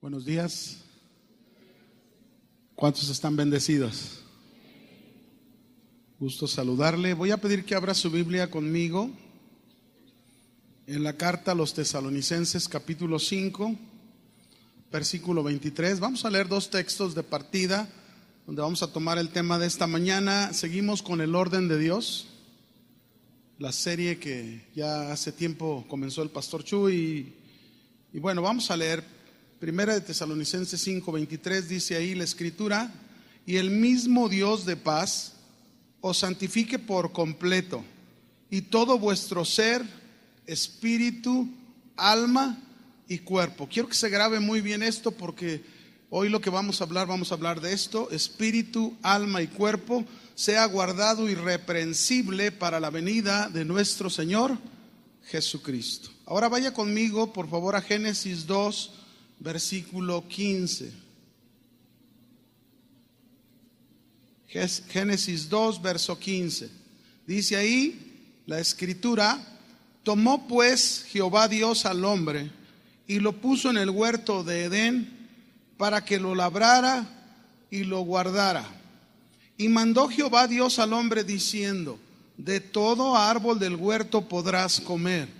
Buenos días. ¿Cuántos están bendecidos? Gusto saludarle. Voy a pedir que abra su Biblia conmigo en la carta a los Tesalonicenses, capítulo 5, versículo 23. Vamos a leer dos textos de partida donde vamos a tomar el tema de esta mañana. Seguimos con el orden de Dios, la serie que ya hace tiempo comenzó el pastor Chuy. Y bueno, vamos a leer Primera de Tesalonicenses 5:23. Dice ahí la escritura: y el mismo Dios de paz os santifique por completo, y todo vuestro ser, espíritu, alma y cuerpo. Quiero que se grabe muy bien esto, porque hoy lo que vamos a hablar de esto: espíritu, alma y cuerpo, sea guardado irreprensible para la venida de nuestro Señor Jesucristo. Ahora vaya conmigo, por favor, a Génesis 2, versículo 15. Génesis 2, verso 15. Dice ahí la escritura: tomó pues Jehová Dios al hombre y lo puso en el huerto de Edén para que lo labrara y lo guardara. Y mandó Jehová Dios al hombre diciendo: de todo árbol del huerto podrás comer,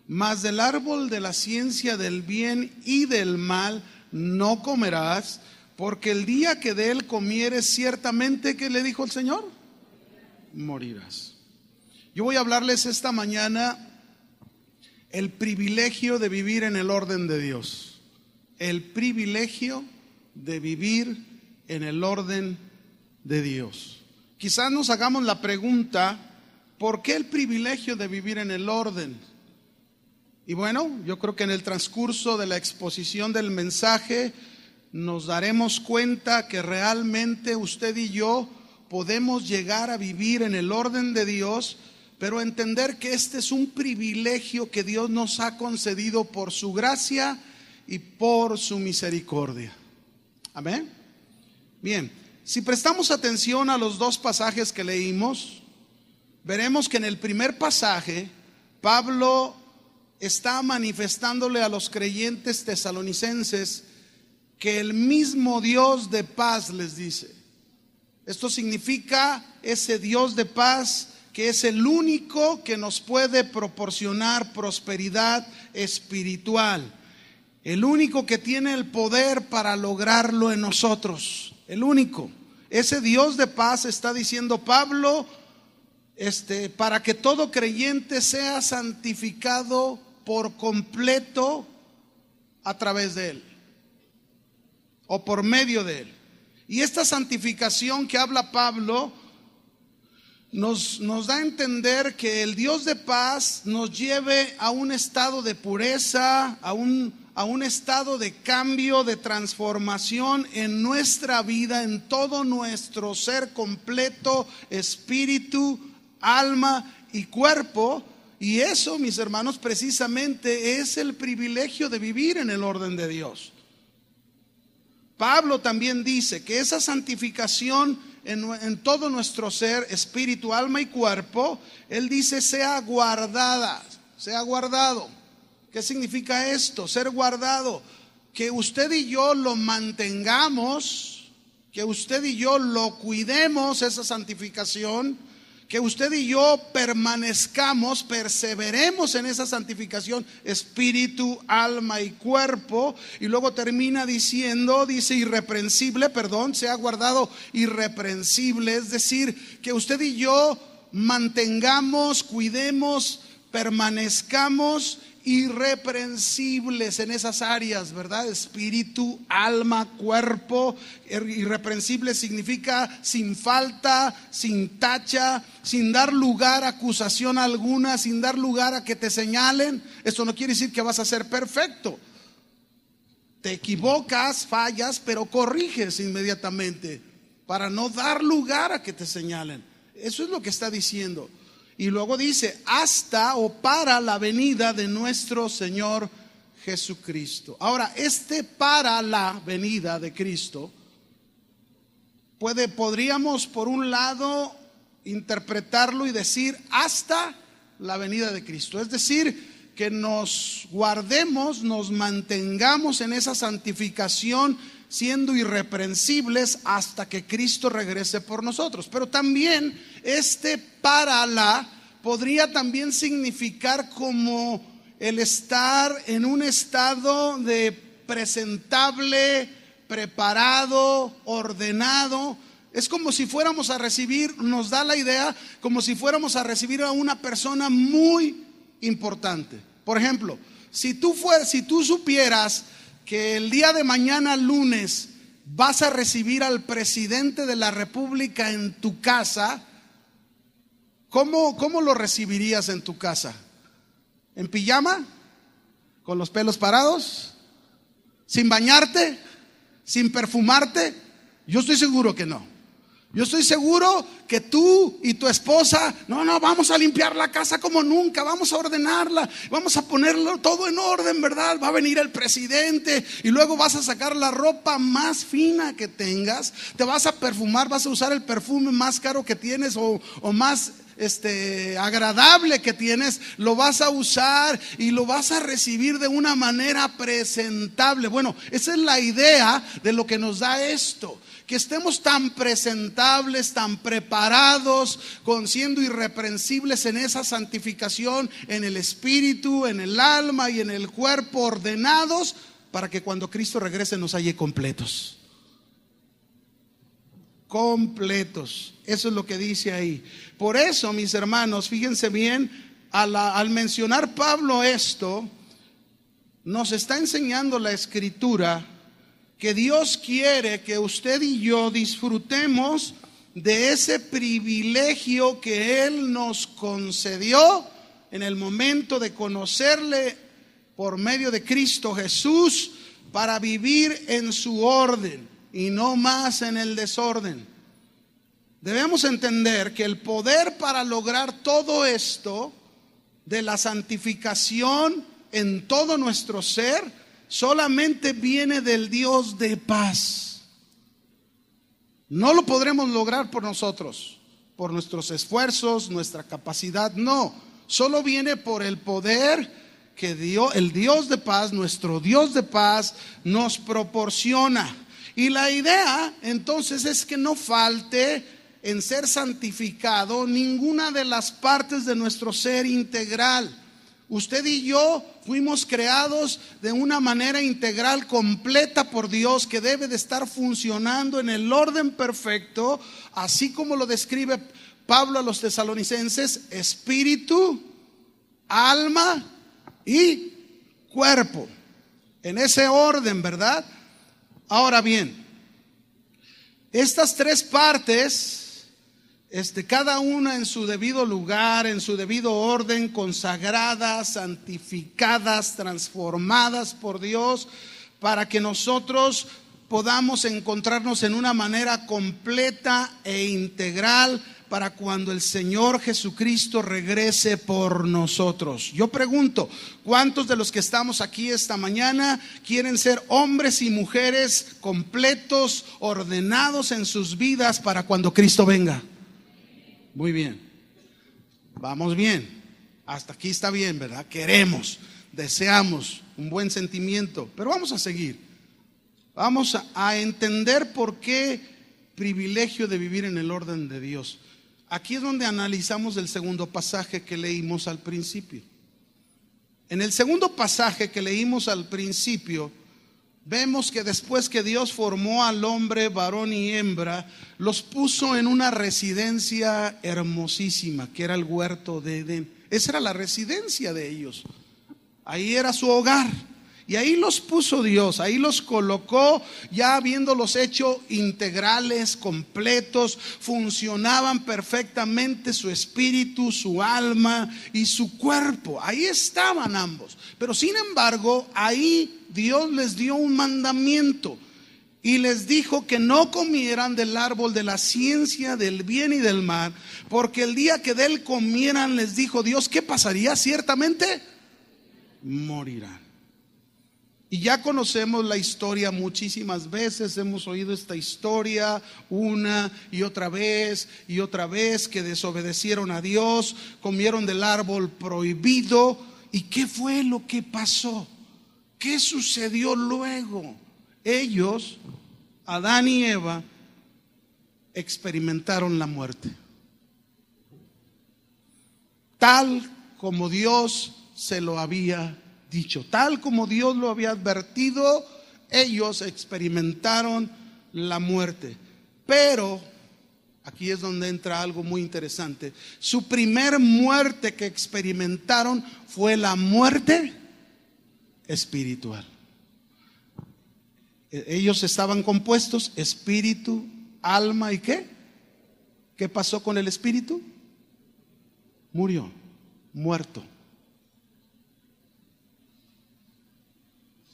mas del árbol de la ciencia del bien y del mal no comerás, porque el día que de él comieres, ciertamente, ¿qué le dijo el Señor? Morirás. Yo voy a hablarles esta mañana el privilegio de vivir en el orden de Dios. El privilegio de vivir en el orden de Dios. Quizás nos hagamos la pregunta: ¿por qué el privilegio de vivir en el orden? Y bueno, yo creo que en el transcurso de la exposición del mensaje nos daremos cuenta que realmente usted y yo podemos llegar a vivir en el orden de Dios, pero entender que este es un privilegio que Dios nos ha concedido por su gracia y por su misericordia. Amén. Bien, si prestamos atención a los dos pasajes que leímos, veremos que en el primer pasaje Pablo está manifestándole a los creyentes tesalonicenses que el mismo Dios de paz les dice. Esto significa ese Dios de paz que es el único que nos puede proporcionar prosperidad espiritual, el único que tiene el poder para lograrlo en nosotros, el único. Ese Dios de paz, está diciendo Pablo, para que todo creyente sea santificado por completo a través de él, o por medio de él. Y esta santificación que habla Pablo nos da a entender que el Dios de paz nos lleve a un estado de pureza, a un estado de cambio, de transformación en nuestra vida, en todo nuestro ser completo, espíritu, alma y cuerpo. Y eso, mis hermanos, precisamente es el privilegio de vivir en el orden de Dios. Pablo también dice que esa santificación en todo nuestro ser, espíritu, alma y cuerpo, él dice sea guardada, sea guardado. ¿Qué significa esto? Ser guardado. Que usted y yo lo mantengamos, que usted y yo lo cuidemos, esa santificación. Que usted y yo permanezcamos, perseveremos en esa santificación, espíritu, alma y cuerpo. Y luego termina diciendo, dice irreprensible, sea guardado irreprensible. Es decir, que usted y yo mantengamos, cuidemos, permanezcamos irreprensibles en esas áreas, ¿verdad? Espíritu, alma, cuerpo. Irreprensible significa sin falta, sin tacha, sin dar lugar a acusación alguna, sin dar lugar a que te señalen. Esto no quiere decir que vas a ser perfecto. Te equivocas, fallas, pero corriges inmediatamente para no dar lugar a que te señalen. Eso es lo que está diciendo. Y luego dice hasta o para la venida de nuestro Señor Jesucristo. Ahora, para la venida de Cristo podríamos por un lado interpretarlo y decir hasta la venida de Cristo. Es decir, que nos guardemos, nos mantengamos en esa santificación, siendo irreprensibles hasta que Cristo regrese por nosotros. Pero también podría también significar como el estar en un estado de presentable, preparado, ordenado. Es como si fuéramos a recibir, nos da la idea, como si fuéramos a recibir a una persona muy importante. Por ejemplo, si tú supieras que el día de mañana, lunes, vas a recibir al presidente de la República en tu casa, ¿cómo lo recibirías en tu casa? ¿En pijama? ¿Con los pelos parados? ¿Sin bañarte? ¿Sin perfumarte? Yo estoy seguro que no. Yo estoy seguro que tú y tu esposa, no, vamos a limpiar la casa como nunca, vamos a ordenarla, vamos a ponerlo todo en orden, ¿verdad? Va a venir el presidente y luego vas a sacar la ropa más fina que tengas, te vas a perfumar, vas a usar el perfume más caro que tienes o más agradable que tienes, lo vas a usar y lo vas a recibir de una manera presentable. Bueno, esa es la idea de lo que nos da esto, que estemos tan presentables, tan preparados, siendo irreprensibles en esa santificación, en el espíritu, en el alma y en el cuerpo, ordenados, para que cuando Cristo regrese nos halle completos. Completos. Eso es lo que dice ahí. Por eso, mis hermanos, fíjense bien, al mencionar Pablo esto, nos está enseñando la Escritura que Dios quiere que usted y yo disfrutemos de ese privilegio que Él nos concedió en el momento de conocerle por medio de Cristo Jesús, para vivir en su orden y no más en el desorden. Debemos entender que el poder para lograr todo esto de la santificación en todo nuestro ser solamente viene del Dios de paz. No lo podremos lograr por nosotros, por nuestros esfuerzos, nuestra capacidad, no. Solo viene por el poder que el Dios de paz, nuestro Dios de paz, nos proporciona. Y la idea entonces es que no falte en ser santificado ninguna de las partes de nuestro ser integral. Usted y yo fuimos creados de una manera integral, completa por Dios, que debe de estar funcionando en el orden perfecto, así como lo describe Pablo a los tesalonicenses: espíritu, alma y cuerpo. En ese orden, ¿verdad? Ahora bien, estas tres partes, cada una en su debido lugar, en su debido orden, consagradas, santificadas, transformadas por Dios, para que nosotros podamos encontrarnos en una manera completa e integral para cuando el Señor Jesucristo regrese por nosotros. Yo pregunto, ¿cuántos de los que estamos aquí esta mañana quieren ser hombres y mujeres completos, ordenados en sus vidas para cuando Cristo venga? Muy bien, vamos bien, hasta aquí está bien, ¿verdad? Queremos, deseamos un buen sentimiento, pero vamos a seguir. Vamos a entender por qué privilegio de vivir en el orden de Dios. Aquí es donde analizamos el segundo pasaje que leímos al principio. En el segundo pasaje que leímos al principio, vemos que después que Dios formó al hombre, varón y hembra, los puso en una residencia hermosísima, que era el huerto de Edén. Esa era la residencia de ellos. Ahí era su hogar. Y ahí los puso Dios, ahí los colocó, ya habiéndolos hecho integrales, completos, funcionaban perfectamente su espíritu, su alma y su cuerpo. Ahí estaban ambos. Pero sin embargo, ahí Dios les dio un mandamiento y les dijo que no comieran del árbol de la ciencia del bien y del mal, porque el día que de él comieran, les dijo Dios, ¿qué pasaría? Ciertamente morirán. Y ya conocemos la historia muchísimas veces, hemos oído esta historia una y otra vez, que desobedecieron a Dios, comieron del árbol prohibido ¿Y qué fue lo que pasó? ¿Qué sucedió luego? Ellos, Adán y Eva, experimentaron la muerte. Tal como Dios se lo había dicho, tal como Dios lo había advertido, ellos experimentaron la muerte. Pero aquí es donde entra algo muy interesante. Su primer muerte que experimentaron fue la muerte espiritual. Ellos estaban compuestos espíritu, alma y ¿qué? ¿Qué pasó con el espíritu? Murió, muerto.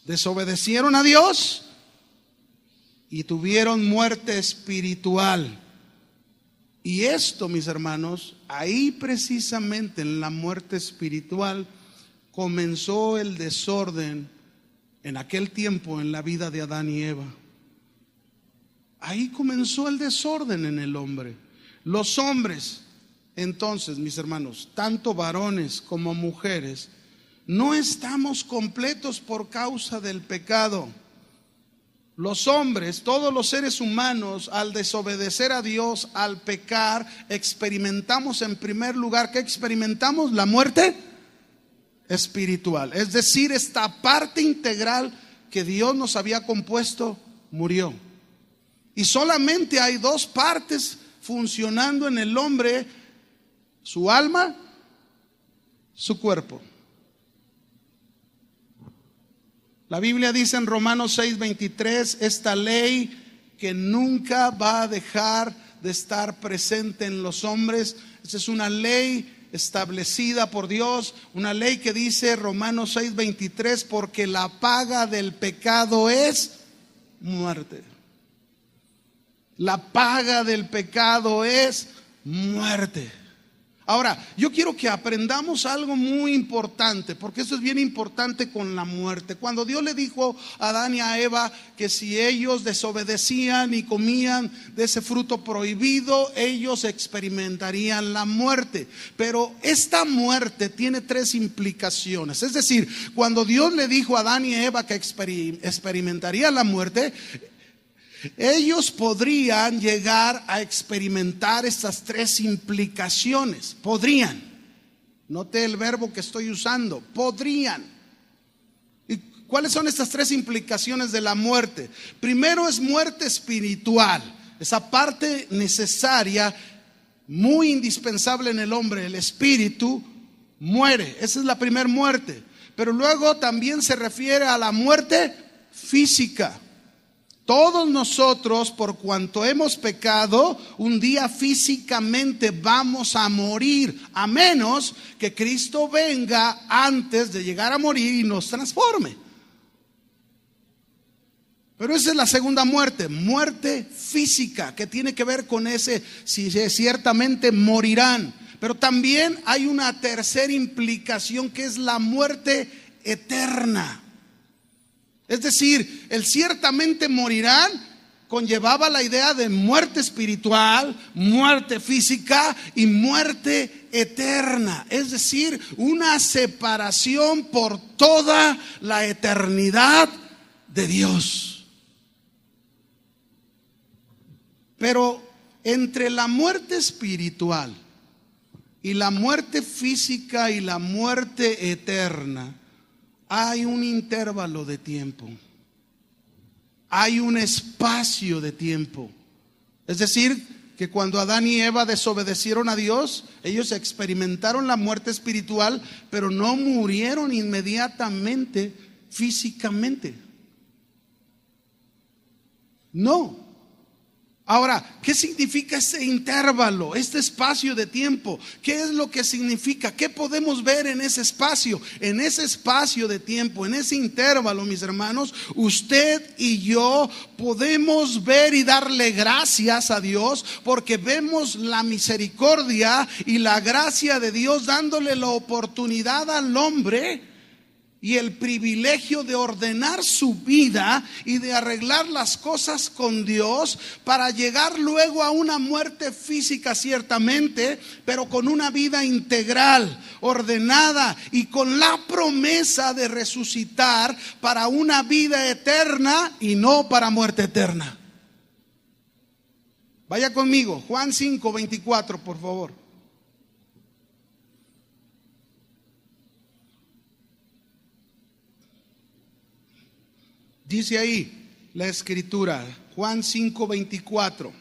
Desobedecieron a Dios y tuvieron muerte espiritual. Y esto, mis hermanos, ahí precisamente en la muerte espiritual comenzó el desorden en aquel tiempo en la vida de Adán y Eva. Ahí comenzó el desorden en el hombre. Los hombres, entonces, mis hermanos, tanto varones como mujeres, no estamos completos por causa del pecado. Los hombres, todos los seres humanos, al desobedecer a Dios, al pecar, experimentamos en primer lugar, ¿qué experimentamos? La muerte espiritual. Es decir, esta parte integral que Dios nos había compuesto murió. Y solamente hay dos partes funcionando en el hombre: su alma, su cuerpo. La Biblia dice en Romanos 6:23, esta ley que nunca va a dejar de estar presente en los hombres. Esta es una ley establecida por Dios, una ley que dice Romanos 6:23, porque la paga del pecado es muerte. La paga del pecado es muerte. Ahora, yo quiero que aprendamos algo muy importante, porque eso es bien importante con la muerte. Cuando Dios le dijo a Adán y a Eva que si ellos desobedecían y comían de ese fruto prohibido, ellos experimentarían la muerte. Pero esta muerte tiene tres implicaciones. Es decir, cuando Dios le dijo a Adán y a Eva que experimentarían la muerte, ellos podrían llegar a experimentar estas tres implicaciones. Podrían. Note el verbo que estoy usando. Podrían. ¿Y cuáles son estas tres implicaciones de la muerte? Primero es muerte espiritual. Esa parte necesaria, muy indispensable en el hombre. El espíritu muere. Esa es la primera muerte. Pero luego también se refiere a la muerte física. Todos nosotros, por cuanto hemos pecado, un día físicamente vamos a morir, a menos que Cristo venga antes de llegar a morir y nos transforme. Pero esa es la segunda muerte, muerte física, que tiene que ver con ese, si ciertamente morirán. Pero también hay una tercera implicación, que es la muerte eterna. Es decir, el ciertamente morirán conllevaba la idea de muerte espiritual, muerte física y muerte eterna. Es decir, una separación por toda la eternidad de Dios. Pero entre la muerte espiritual y la muerte física y la muerte eterna, hay un intervalo de tiempo. Hay un espacio de tiempo. Es decir, que cuando Adán y Eva desobedecieron a Dios, ellos experimentaron la muerte espiritual, pero no murieron inmediatamente físicamente. No. Ahora, ¿qué significa este intervalo, este espacio de tiempo? ¿Qué es lo que significa? ¿Qué podemos ver en ese espacio? En ese espacio de tiempo, en ese intervalo, mis hermanos, usted y yo podemos ver y darle gracias a Dios, porque vemos la misericordia y la gracia de Dios dándole la oportunidad al hombre y el privilegio de ordenar su vida y de arreglar las cosas con Dios para llegar luego a una muerte física ciertamente, pero con una vida integral, ordenada y con la promesa de resucitar para una vida eterna y no para muerte eterna. Vaya conmigo, Juan 5:24, por favor. Dice ahí la escritura, Juan 5:24: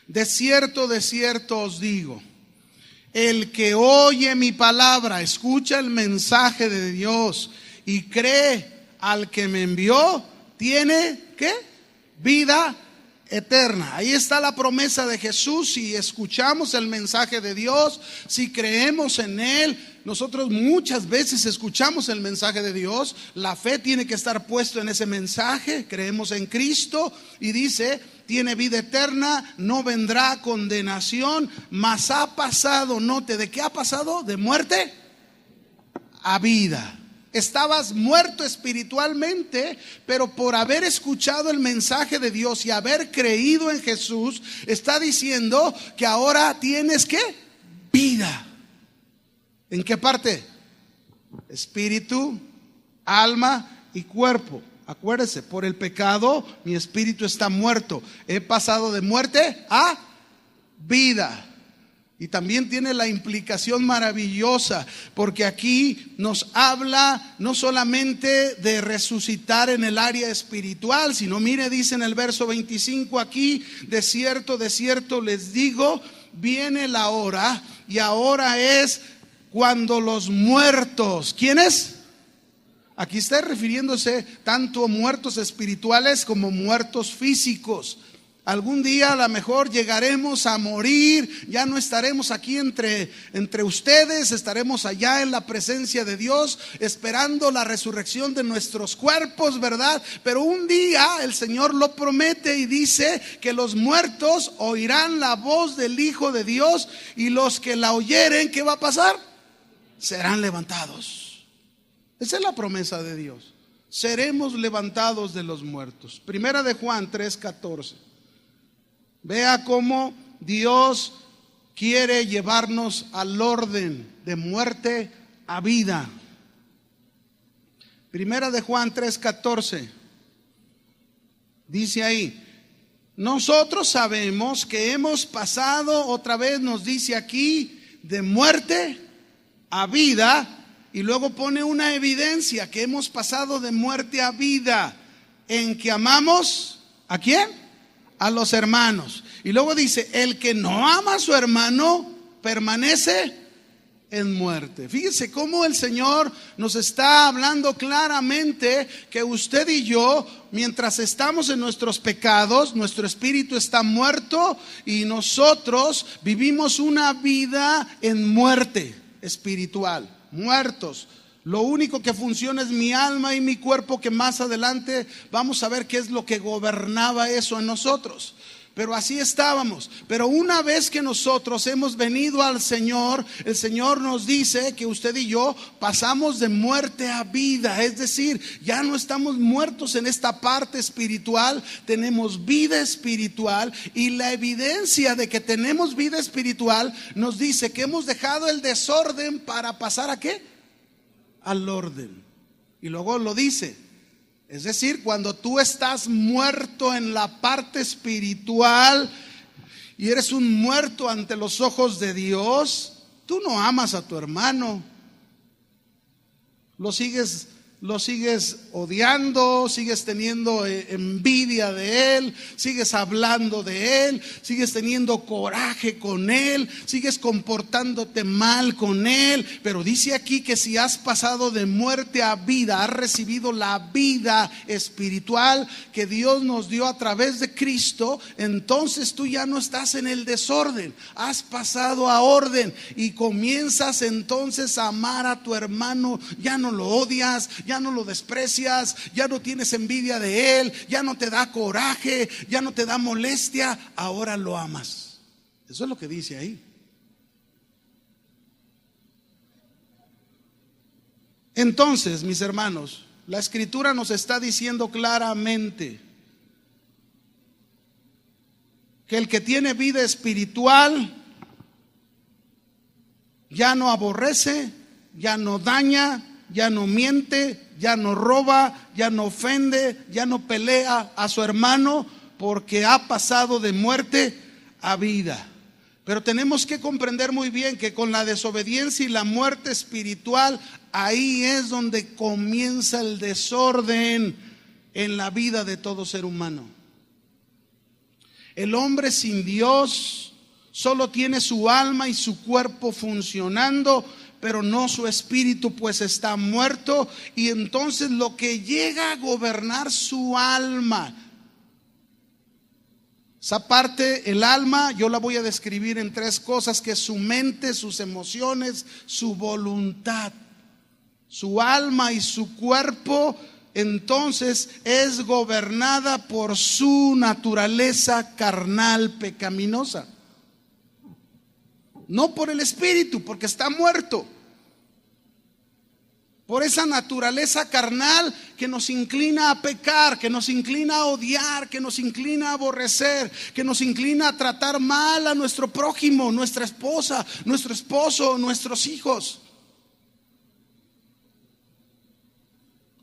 de cierto os digo, el que oye mi palabra, escucha el mensaje de Dios y cree al que me envió, tiene ¿qué? Vida eterna. Ahí está la promesa de Jesús. Si escuchamos el mensaje de Dios, si creemos en Él, nosotros muchas veces escuchamos el mensaje de Dios, la fe tiene que estar puesta en ese mensaje, creemos en Cristo y dice, tiene vida eterna, no vendrá condenación, mas ha pasado, note, ¿de qué ha pasado? De muerte a vida. Estabas muerto espiritualmente, pero por haber escuchado el mensaje de Dios y haber creído en Jesús, está diciendo que ahora tienes ¿qué? Vida. ¿En qué parte? Espíritu, alma y cuerpo. Acuérdese, por el pecado mi espíritu está muerto. He pasado de muerte a vida. Y también tiene la implicación maravillosa, porque aquí nos habla no solamente de resucitar en el área espiritual, sino mire, dice en el verso 25 aquí, de cierto les digo, viene la hora, y ahora es cuando los muertos, ¿quiénes? Aquí está refiriéndose tanto a muertos espirituales como muertos físicos. Algún día a lo mejor llegaremos a morir, ya no estaremos aquí entre ustedes, estaremos allá en la presencia de Dios, esperando la resurrección de nuestros cuerpos, ¿verdad? Pero un día el Señor lo promete y dice que los muertos oirán la voz del Hijo de Dios y los que la oyeren, ¿qué va a pasar? Serán levantados. Esa es la promesa de Dios. Seremos levantados de los muertos. Primera de Juan 3:14. Vea cómo Dios quiere llevarnos al orden de muerte a vida. Primera de Juan 3:14. Dice ahí, nosotros sabemos que hemos pasado, otra vez nos dice aquí, de muerte a vida. Y luego pone una evidencia que hemos pasado de muerte a vida, en que amamos ¿a quién? A los hermanos. Y luego dice, el que no ama a su hermano permanece en muerte. Fíjese cómo el Señor nos está hablando claramente que usted y yo, mientras estamos en nuestros pecados, nuestro espíritu está muerto y nosotros vivimos una vida en muerte espiritual. Muertos. Lo único que funciona es mi alma y mi cuerpo, que más adelante vamos a ver qué es lo que gobernaba eso en nosotros. Pero así estábamos. Pero una vez que nosotros hemos venido al Señor, el Señor nos dice que usted y yo pasamos de muerte a vida. Es decir, ya no estamos muertos en esta parte espiritual, tenemos vida espiritual. Y la evidencia de que tenemos vida espiritual nos dice que hemos dejado el desorden para pasar ¿a qué? Al orden. Y luego lo dice. Es decir, cuando tú estás muerto en la parte espiritual y eres un muerto ante los ojos de Dios, tú no amas a tu hermano. Lo sigues odiando, sigues teniendo envidia de él, sigues hablando de él, sigues teniendo coraje con él, sigues comportándote mal con él. Pero dice aquí que si has pasado de muerte a vida, has recibido la vida espiritual que Dios nos dio a través de Cristo, entonces tú ya no estás en el desorden, has pasado a orden y comienzas entonces a amar a tu hermano. Ya no lo odias, ya no lo desprecias, ya no tienes envidia de él, ya no te da coraje, ya no te da molestia, ahora lo amas. Eso es lo que dice ahí. Entonces, mis hermanos, la Escritura nos está diciendo claramente que el que tiene vida espiritual ya no aborrece, ya no daña, ya no miente, ya no roba, ya no ofende, ya no pelea a su hermano, porque ha pasado de muerte a vida. Pero tenemos que comprender muy bien que con la desobediencia y la muerte espiritual, ahí es donde comienza el desorden en la vida de todo ser humano. El hombre sin Dios solo tiene su alma y su cuerpo funcionando, pero no su espíritu, pues está muerto. Y entonces lo que llega a gobernar su alma, esa parte, el alma, yo la voy a describir en tres cosas, que es su mente, sus emociones, su voluntad. Su alma y su cuerpo entonces es gobernada por su naturaleza carnal pecaminosa, no por el espíritu, porque está muerto. Por esa naturaleza carnal que nos inclina a pecar, que nos inclina a odiar, que nos inclina a aborrecer, que nos inclina a tratar mal a nuestro prójimo, nuestra esposa, nuestro esposo, nuestros hijos.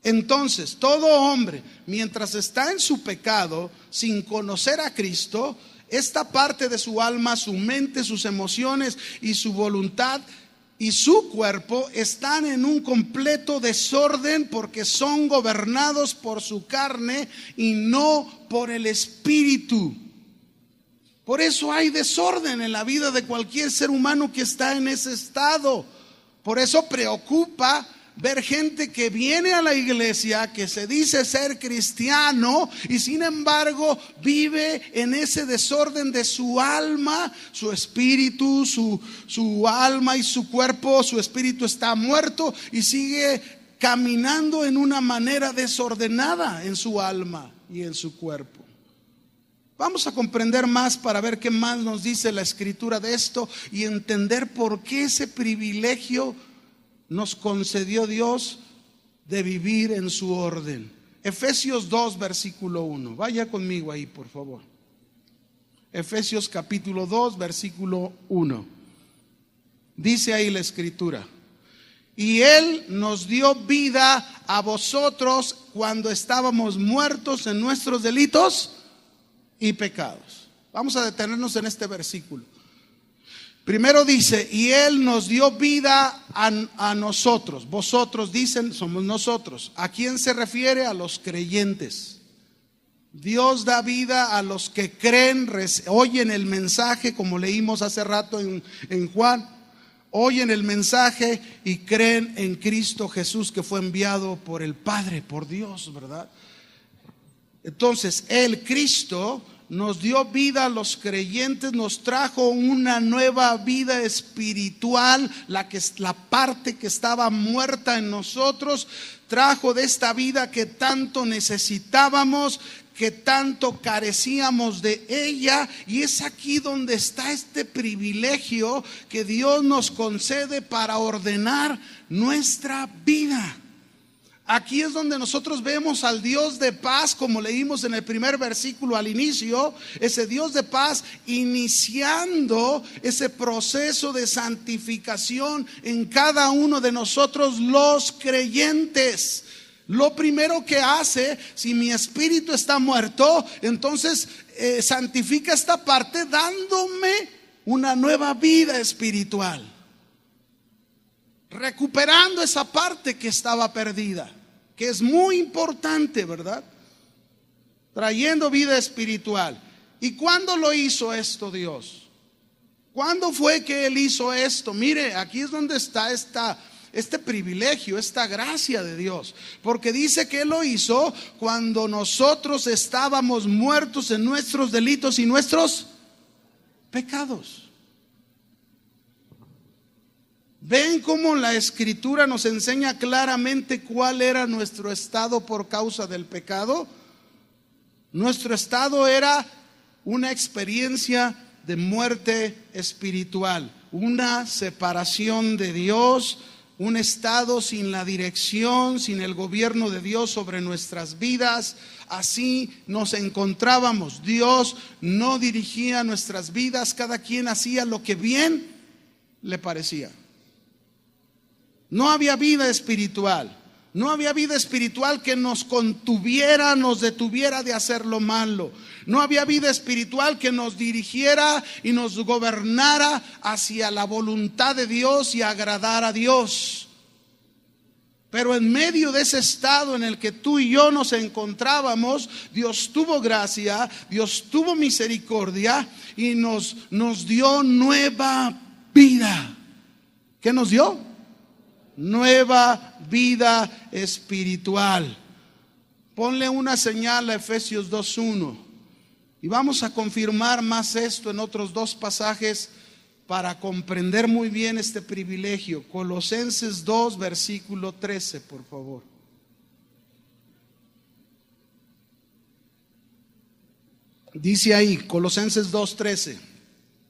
Entonces, todo hombre, mientras está en su pecado, sin conocer a Cristo, esta parte de su alma, su mente, sus emociones y su voluntad y su cuerpo están en un completo desorden, porque son gobernados por su carne y no por el espíritu. Por eso hay desorden en la vida de cualquier ser humano que está en ese estado. Por eso preocupa ver gente que viene a la iglesia, que se dice ser cristiano, y sin embargo vive en ese desorden de su alma, su espíritu, su alma y su cuerpo. Su espíritu está muerto y sigue caminando en una manera desordenada en su alma y en su cuerpo. Vamos a comprender más para ver qué más nos dice la Escritura de esto y entender por qué ese privilegio nos concedió Dios de vivir en su orden. Efesios 2, versículo 1. Vaya conmigo ahí, por favor. Efesios capítulo 2, versículo 1. Dice ahí la Escritura: y Él nos dio vida a vosotros cuando estábamos muertos en nuestros delitos y pecados. Vamos a detenernos en este versículo. Primero dice, y Él nos dio vida a nosotros. Vosotros, dicen, somos nosotros. ¿A quién se refiere? A los creyentes. Dios da vida a los que creen, oyen el mensaje, como leímos hace rato en Juan. Oyen el mensaje y creen en Cristo Jesús, que fue enviado por el Padre, por Dios, ¿verdad? Entonces, el Cristo nos dio vida a los creyentes, nos trajo una nueva vida espiritual, la parte que estaba muerta en nosotros, trajo de esta vida que tanto necesitábamos, que tanto carecíamos de ella. Y es aquí donde está este privilegio que Dios nos concede para ordenar nuestra vida. Aquí es donde nosotros vemos al Dios de paz, como leímos en el primer versículo al inicio, ese Dios de paz iniciando ese proceso de santificación en cada uno de nosotros los creyentes. Lo primero que hace, si mi espíritu está muerto, entonces santifica esta parte dándome una nueva vida espiritual, recuperando esa parte que estaba perdida, que es muy importante, ¿verdad? Trayendo vida espiritual. ¿Y cuándo lo hizo esto Dios? ¿Cuándo fue que Él hizo esto? Mire, aquí es donde está este privilegio, esta gracia de Dios, porque dice que Él lo hizo cuando nosotros estábamos muertos en nuestros delitos y nuestros pecados. ¿Ven cómo la Escritura nos enseña claramente cuál era nuestro estado por causa del pecado? Nuestro estado era una experiencia de muerte espiritual, una separación de Dios, un estado sin la dirección, sin el gobierno de Dios sobre nuestras vidas. Así nos encontrábamos. Dios no dirigía nuestras vidas, cada quien hacía lo que bien le parecía. No había vida espiritual. No había vida espiritual que nos contuviera, nos detuviera de hacer lo malo. No había vida espiritual que nos dirigiera y nos gobernara hacia la voluntad de Dios y agradar a Dios. Pero en medio de ese estado en el que tú y yo nos encontrábamos, Dios tuvo gracia, Dios tuvo misericordia y nos dio nueva vida. ¿Qué nos dio? Nueva vida espiritual. Ponle una señal a Efesios 2:1 y vamos a confirmar más esto en otros dos pasajes para comprender muy bien este privilegio. Colosenses 2, versículo 13, por favor. Dice ahí, Colosenses 2:13,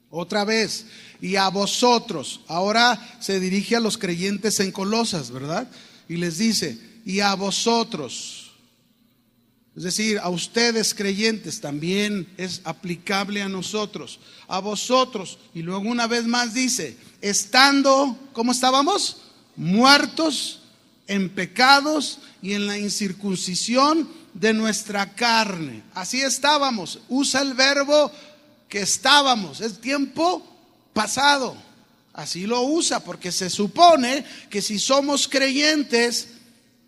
otra vez, y a vosotros. Ahora se dirige a los creyentes en Colosas, ¿verdad? Y les dice, y a vosotros, es decir, a ustedes creyentes, también es aplicable a nosotros, a vosotros. Y luego una vez más dice, estando, ¿cómo estábamos? Muertos en pecados y en la incircuncisión de nuestra carne. Así estábamos. Usa el verbo que estábamos, es tiempo pasado. Así lo usa porque se supone que si somos creyentes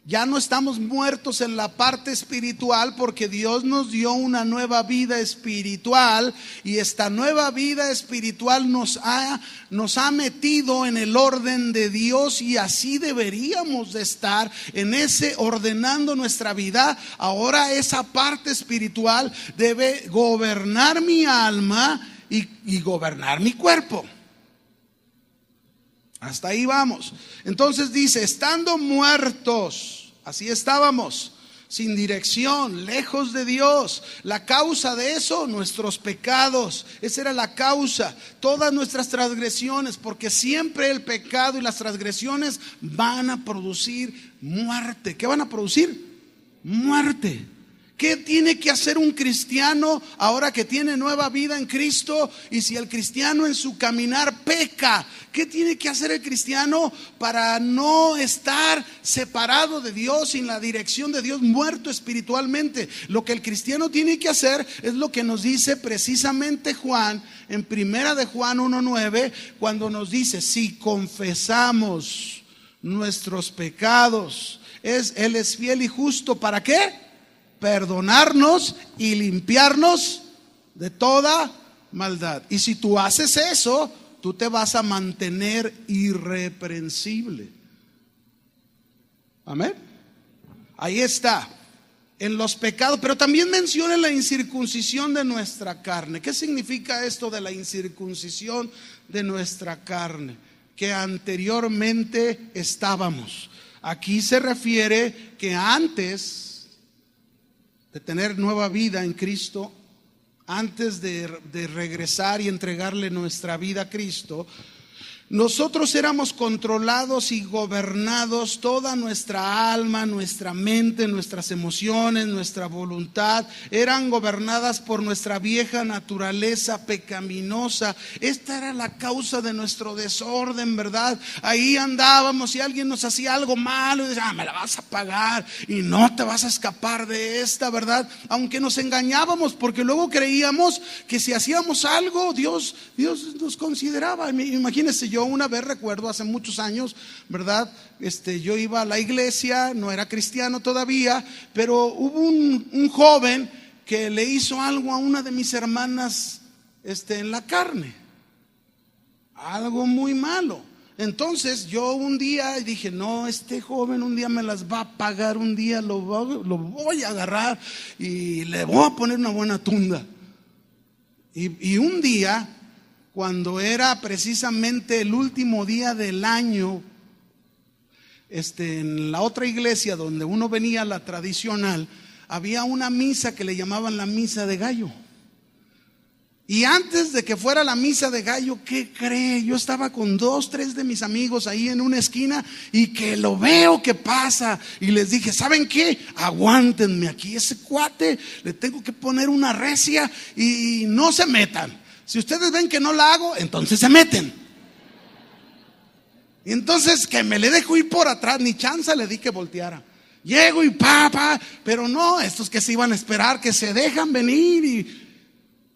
ya no estamos muertos en la parte espiritual, porque Dios nos dio una nueva vida espiritual y esta nueva vida espiritual nos ha metido en el orden de Dios, y así deberíamos de estar en ese ordenando nuestra vida. Ahora esa parte espiritual debe gobernar mi alma y gobernar mi cuerpo. Hasta ahí vamos. Entonces dice, estando muertos, así estábamos, sin dirección, lejos de Dios. La causa de eso, nuestros pecados. Esa era la causa, todas nuestras transgresiones, porque siempre el pecado y las transgresiones van a producir muerte. ¿Qué van a producir? Muerte. ¿Qué tiene que hacer un cristiano ahora que tiene nueva vida en Cristo? Y si el cristiano en su caminar peca, ¿qué tiene que hacer el cristiano para no estar separado de Dios, sin la dirección de Dios, muerto espiritualmente? Lo que el cristiano tiene que hacer es lo que nos dice precisamente Juan en primera de Juan 1:9, cuando nos dice, si confesamos nuestros pecados, Él es fiel y justo, ¿para qué? Perdonarnos y limpiarnos de toda maldad. Y si tú haces eso, tú te vas a mantener irreprensible. Amén. Ahí está, en los pecados. Pero también menciona la incircuncisión de nuestra carne. ¿Qué significa esto de la incircuncisión de nuestra carne? Que anteriormente estábamos. Aquí se refiere que antes de tener nueva vida en Cristo, antes de regresar y entregarle nuestra vida a Cristo, nosotros éramos controlados y gobernados, toda nuestra alma, nuestra mente, nuestras emociones, nuestra voluntad, eran gobernadas por nuestra vieja naturaleza pecaminosa. Esta era la causa de nuestro desorden, ¿verdad? Ahí andábamos y alguien nos hacía algo malo y decía, me la vas a pagar y no te vas a escapar de esta, ¿verdad? Aunque nos engañábamos, porque luego creíamos que si hacíamos algo, Dios nos consideraba. Imagínense, yo una vez recuerdo hace muchos años, ¿verdad? Yo iba a la iglesia, no era cristiano todavía, pero hubo un joven que le hizo algo a una de mis hermanas en la carne, algo muy malo. Entonces yo un día dije, no, este joven un día me las va a pagar, un día lo voy a agarrar y le voy a poner una buena tunda. Y un día, cuando era precisamente el último día del año, en la otra iglesia donde uno venía, la tradicional, había una misa que le llamaban la misa de gallo. Y antes de que fuera la misa de gallo, ¿qué cree? Yo estaba con 2, 3 de mis amigos ahí en una esquina y que lo veo que pasa. Y les dije, ¿saben qué? Aguántenme aquí, ese cuate le tengo que poner una recia y no se metan. Si ustedes ven que no la hago, entonces se meten. Y entonces que me le dejo ir por atrás, ni chance le di que volteara. Llego y pero no, estos que se iban a esperar, que se dejan venir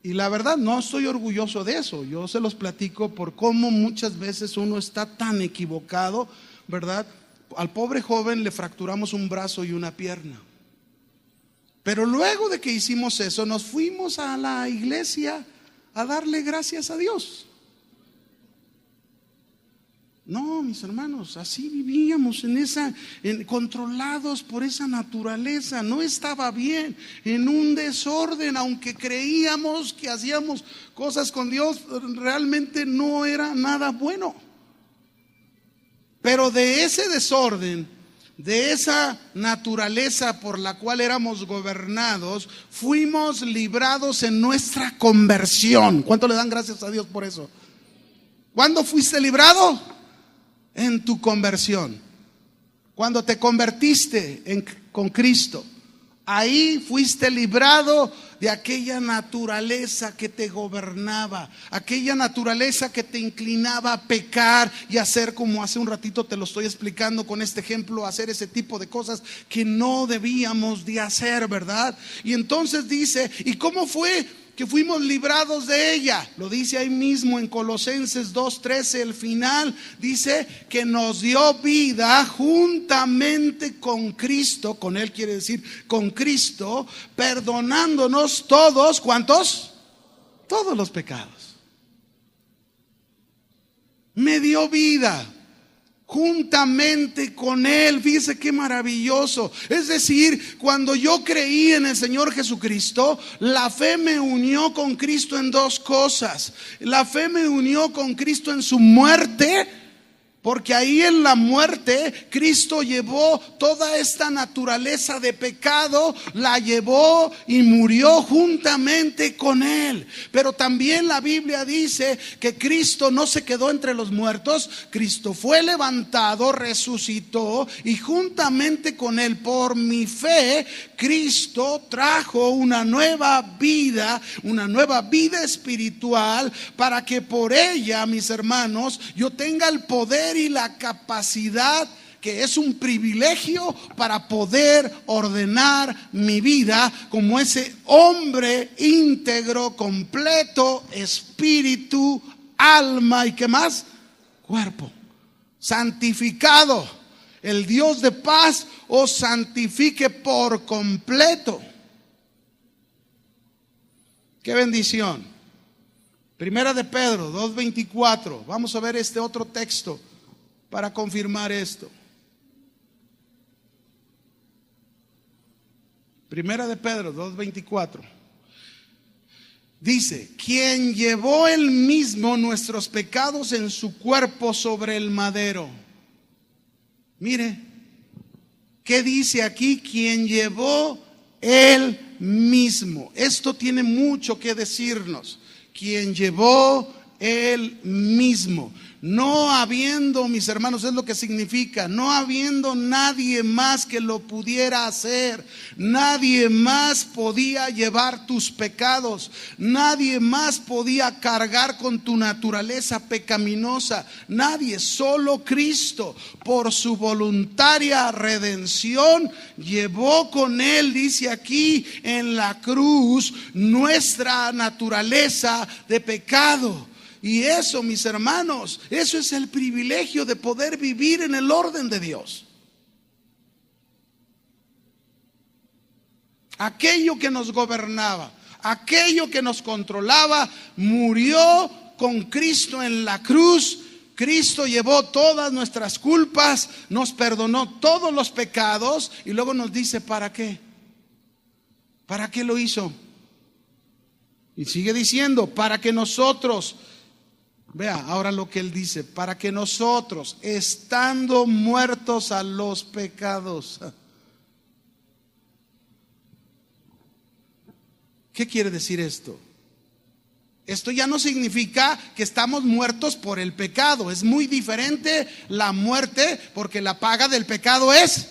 y la verdad no estoy orgulloso de eso. Yo se los platico por cómo muchas veces uno está tan equivocado, ¿verdad? Al pobre joven le fracturamos un brazo y una pierna. Pero luego de que hicimos eso, nos fuimos a la iglesia a darle gracias a Dios. No, mis hermanos, así vivíamos controlados por esa naturaleza. No estaba bien, en un desorden, aunque creíamos que hacíamos cosas con Dios, realmente no era nada bueno. Pero de ese desorden, de esa naturaleza por la cual éramos gobernados, fuimos librados en nuestra conversión. ¿Cuánto le dan gracias a Dios por eso? ¿Cuándo fuiste librado? En tu conversión. Cuando te convertiste con Cristo, ahí fuiste librado de aquella naturaleza que te gobernaba, aquella naturaleza que te inclinaba a pecar y hacer, como hace un ratito te lo estoy explicando con este ejemplo, hacer ese tipo de cosas que no debíamos de hacer, ¿verdad? Y entonces dice, ¿y cómo fue que fuimos librados de ella? Lo dice ahí mismo en Colosenses 2:13, el final dice que nos dio vida juntamente con Cristo. Con Él quiere decir con Cristo, perdonándonos todos, ¿cuántos? Todos los pecados. Me dio vida juntamente con Él. Fíjese qué maravilloso. Es decir, cuando yo creí en el Señor Jesucristo, la fe me unió con Cristo en dos cosas. La fe me unió con Cristo en su muerte, porque ahí en la muerte Cristo llevó toda esta naturaleza de pecado, la llevó y murió juntamente con Él. Pero también la Biblia dice que Cristo no se quedó entre los muertos. Cristo fue levantado, resucitó, y juntamente con Él, por mi fe, Cristo trajo una nueva vida espiritual, para que por ella, mis hermanos, yo tenga el poder y la capacidad, que es un privilegio, para poder ordenar mi vida como ese hombre íntegro, completo, espíritu, alma y ¿qué más? Cuerpo, santificado. El Dios de paz os santifique por completo. Qué bendición. Primera de Pedro 2:24. Vamos a ver este otro texto para confirmar esto. Primera de Pedro 2:24. Dice, quien llevó él mismo nuestros pecados en su cuerpo sobre el madero. Mire, ¿qué dice aquí? Quien llevó él mismo. Esto tiene mucho que decirnos. Quien llevó él mismo. No habiendo, mis hermanos, es lo que significa, no habiendo nadie más que lo pudiera hacer. Nadie más podía llevar tus pecados. Nadie más podía cargar con tu naturaleza pecaminosa. Nadie, solo Cristo, por su voluntaria redención, llevó con Él, dice aquí en la cruz, nuestra naturaleza de pecado. Y eso, mis hermanos, eso es el privilegio de poder vivir en el orden de Dios. Aquello que nos gobernaba, aquello que nos controlaba, murió con Cristo en la cruz. Cristo llevó todas nuestras culpas, nos perdonó todos los pecados y luego nos dice, ¿para qué? ¿Para qué lo hizo? Y sigue diciendo, para que nosotros... Vea ahora lo que él dice, para que nosotros, estando muertos a los pecados. ¿Qué quiere decir esto? Esto ya no significa que estamos muertos por el pecado. Es muy diferente la muerte, porque la paga del pecado es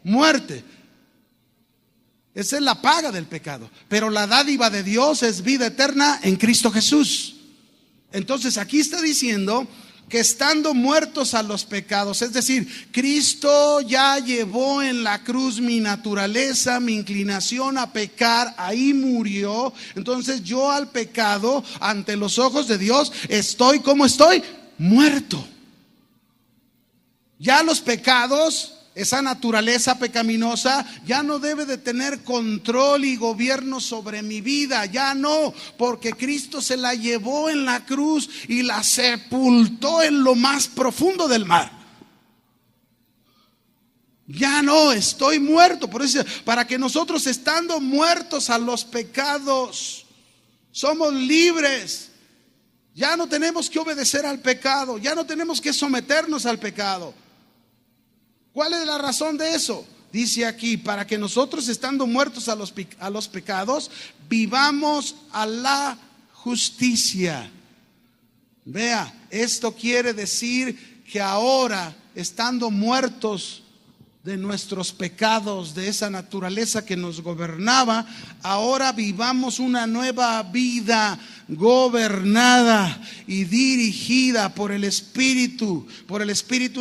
muerte. Esa es la paga del pecado. Pero la dádiva de Dios es vida eterna en Cristo Jesús. Entonces aquí está diciendo que estando muertos a los pecados, es decir, Cristo ya llevó en la cruz mi naturaleza, mi inclinación a pecar, ahí murió. Entonces yo al pecado, ante los ojos de Dios, estoy, ¿cómo estoy? Muerto. Ya los pecados, esa naturaleza pecaminosa ya no debe de tener control y gobierno sobre mi vida. Ya no, porque Cristo se la llevó en la cruz y la sepultó en lo más profundo del mar. Ya no, estoy muerto. Por eso, para que nosotros, estando muertos a los pecados, somos libres. Ya no tenemos que obedecer al pecado. Ya no tenemos que someternos al pecado. ¿Cuál es la razón de eso? Dice aquí, para que nosotros, estando muertos a los pecados, vivamos a la justicia. Vea, esto quiere decir que ahora, estando muertos de nuestros pecados, de esa naturaleza que nos gobernaba, ahora vivamos una nueva vida gobernada y dirigida por el Espíritu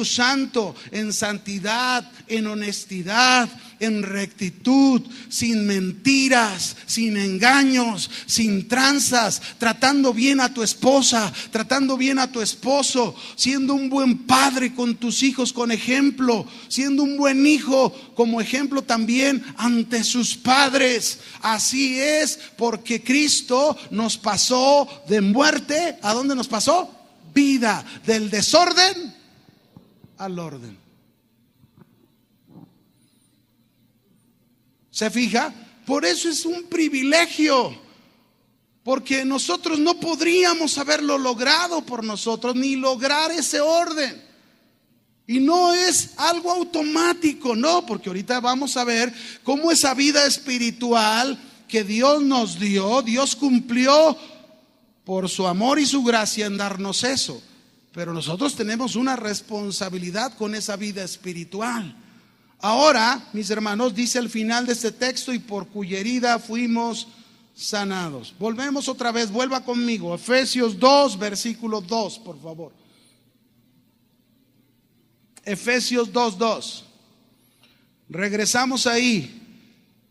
Santo, en santidad, en honestidad, en rectitud, sin mentiras, sin engaños, sin tranzas, tratando bien a tu esposa, tratando bien a tu esposo, siendo un buen padre con tus hijos con ejemplo, siendo un buen hijo como ejemplo también ante sus padres. Así es, porque Cristo nos pasó de muerte, ¿a dónde nos pasó? Vida, del desorden al orden. ¿Se fija? Por eso es un privilegio, porque nosotros no podríamos haberlo logrado por nosotros, ni lograr ese orden. Y no es algo automático, no, porque ahorita vamos a ver cómo esa vida espiritual que Dios nos dio, Dios cumplió por su amor y su gracia en darnos eso. Pero nosotros tenemos una responsabilidad con esa vida espiritual. Ahora, mis hermanos, dice al final de este texto: y por cuya herida fuimos sanados. Volvemos otra vez, vuelva conmigo, Efesios 2, versículo 2, por favor. Efesios 2:2. Regresamos ahí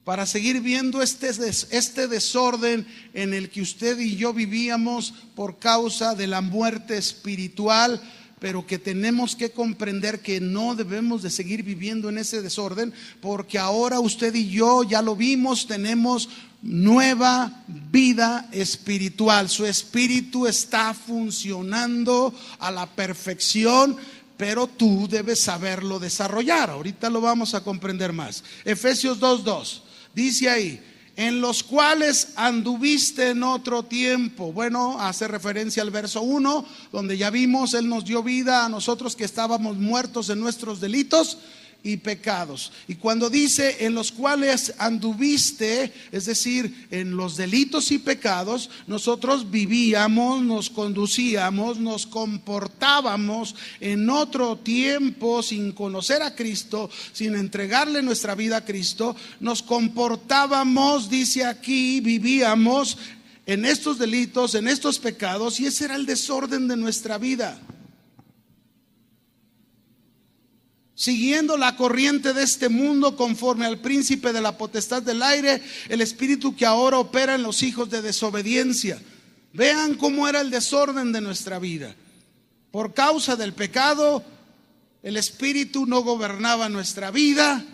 para seguir viendo este desorden en el que usted y yo vivíamos por causa de la muerte espiritual, pero que tenemos que comprender que no debemos de seguir viviendo en ese desorden, porque ahora usted y yo, ya lo vimos, tenemos nueva vida espiritual. Su espíritu está funcionando a la perfección, pero tú debes saberlo desarrollar. Ahorita lo vamos a comprender más. Efesios 2:2 dice ahí: en los cuales anduviste en otro tiempo. Bueno, hace referencia al verso 1, donde ya vimos, Él nos dio vida a nosotros que estábamos muertos en nuestros delitos y pecados. Y cuando dice en los cuales anduviste, es decir, en los delitos y pecados, nosotros vivíamos, nos conducíamos, nos comportábamos en otro tiempo sin conocer a Cristo, sin entregarle nuestra vida a Cristo. Nos comportábamos, dice aquí, vivíamos en estos delitos, en estos pecados, y ese era el desorden de nuestra vida. Siguiendo la corriente de este mundo, conforme al príncipe de la potestad del aire, el espíritu que ahora opera en los hijos de desobediencia. Vean cómo era el desorden de nuestra vida. Por causa del pecado, el espíritu no gobernaba nuestra vida.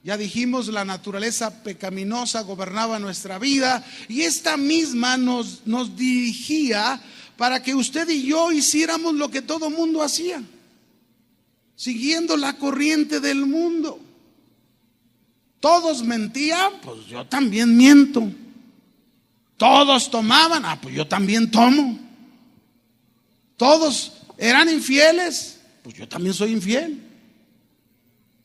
Ya dijimos, la naturaleza pecaminosa gobernaba nuestra vida, y esta misma nos dirigía para que usted y yo hiciéramos lo que todo mundo hacía, siguiendo la corriente del mundo. Todos mentían, pues yo también miento. Todos tomaban, pues yo también tomo. Todos eran infieles, pues yo también soy infiel.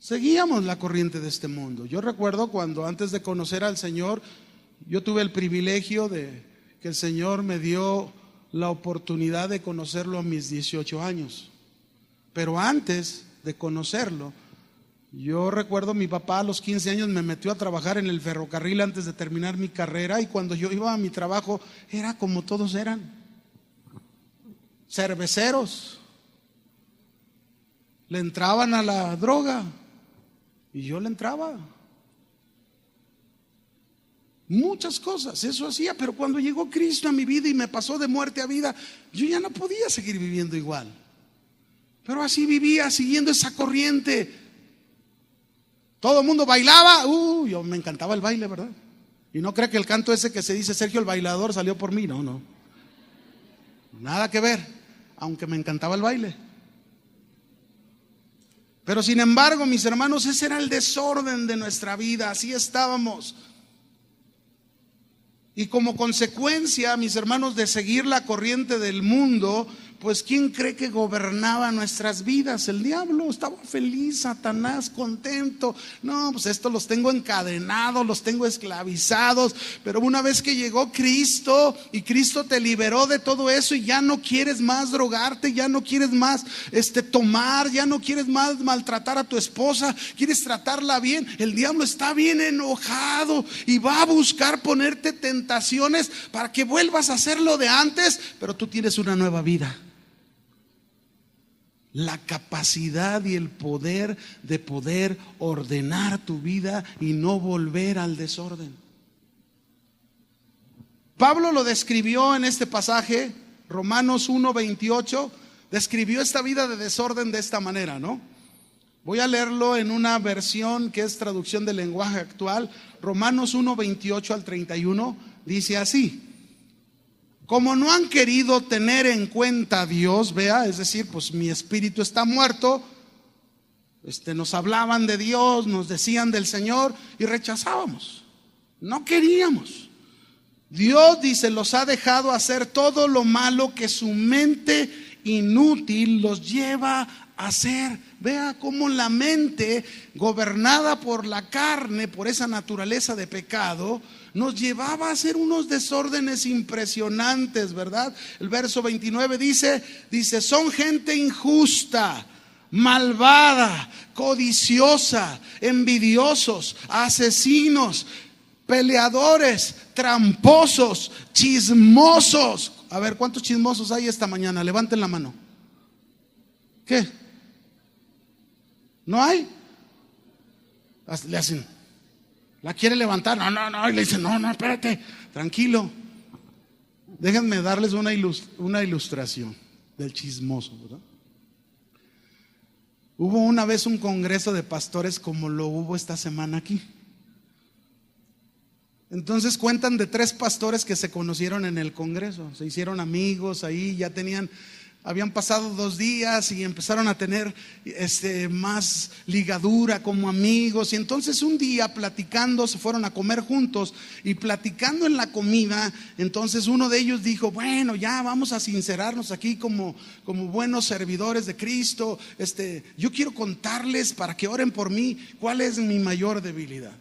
Seguíamos la corriente de este mundo. Yo recuerdo cuando, antes de conocer al Señor, yo tuve el privilegio de que el Señor me dio la oportunidad de conocerlo a mis 18 años. Pero antes de conocerlo, yo recuerdo mi papá a los 15 años me metió a trabajar en el ferrocarril antes de terminar mi carrera, y cuando yo iba a mi trabajo era como todos eran, cerveceros, le entraban a la droga y yo le entraba. Muchas cosas, eso hacía, pero cuando llegó Cristo a mi vida y me pasó de muerte a vida, yo ya no podía seguir viviendo igual. Pero así vivía, siguiendo esa corriente. Todo el mundo bailaba, yo me encantaba el baile, ¿verdad? Y no cree que el canto ese que se dice Sergio el bailador salió por mí, no. Nada que ver, aunque me encantaba el baile. Pero sin embargo, mis hermanos, ese era el desorden de nuestra vida, así estábamos. Y como consecuencia, mis hermanos, de seguir la corriente del mundo, pues ¿quién cree que gobernaba nuestras vidas? El diablo. Estaba feliz, Satanás, contento. No, pues esto los tengo encadenados, los tengo esclavizados. Pero una vez que llegó Cristo y Cristo te liberó de todo eso, y ya no quieres más drogarte, ya no quieres más tomar, ya no quieres más maltratar a tu esposa, quieres tratarla bien, el diablo está bien enojado y va a buscar ponerte tentaciones para que vuelvas a hacer lo de antes, pero tú tienes una nueva vida. La capacidad y el poder de poder ordenar tu vida y no volver al desorden. Pablo lo describió en este pasaje, Romanos 1:28, describió esta vida de desorden de esta manera, ¿no? Voy a leerlo en una versión que es traducción del lenguaje actual. Romanos 1:28 al 31 dice así: como no han querido tener en cuenta a Dios, vea, es decir, pues mi espíritu está muerto, nos hablaban de Dios, nos decían del Señor y rechazábamos, no queríamos. Dios, dice, los ha dejado hacer todo lo malo que su mente inútil los lleva a hacer. Vea cómo la mente, gobernada por la carne, por esa naturaleza de pecado, nos llevaba a hacer unos desórdenes impresionantes, ¿verdad? El verso 29 dice, son gente injusta, malvada, codiciosa, envidiosos, asesinos, peleadores, tramposos, chismosos. A ver, ¿cuántos chismosos hay esta mañana? Levanten la mano. ¿Qué? ¿No hay? Le hacen, la quiere levantar, no, y le dicen, no, espérate, tranquilo. Déjenme darles una ilustración del chismoso, ¿verdad? Hubo una vez un congreso de pastores como lo hubo esta semana aquí. Entonces cuentan de 3 pastores que se conocieron en el congreso, se hicieron amigos ahí, habían pasado 2 días y empezaron a tener más ligadura como amigos. Y entonces un día platicando, se fueron a comer juntos, y platicando en la comida, entonces uno de ellos dijo, bueno, ya vamos a sincerarnos aquí como buenos servidores de Cristo. Yo quiero contarles, para que oren por mí, cuál es mi mayor debilidad.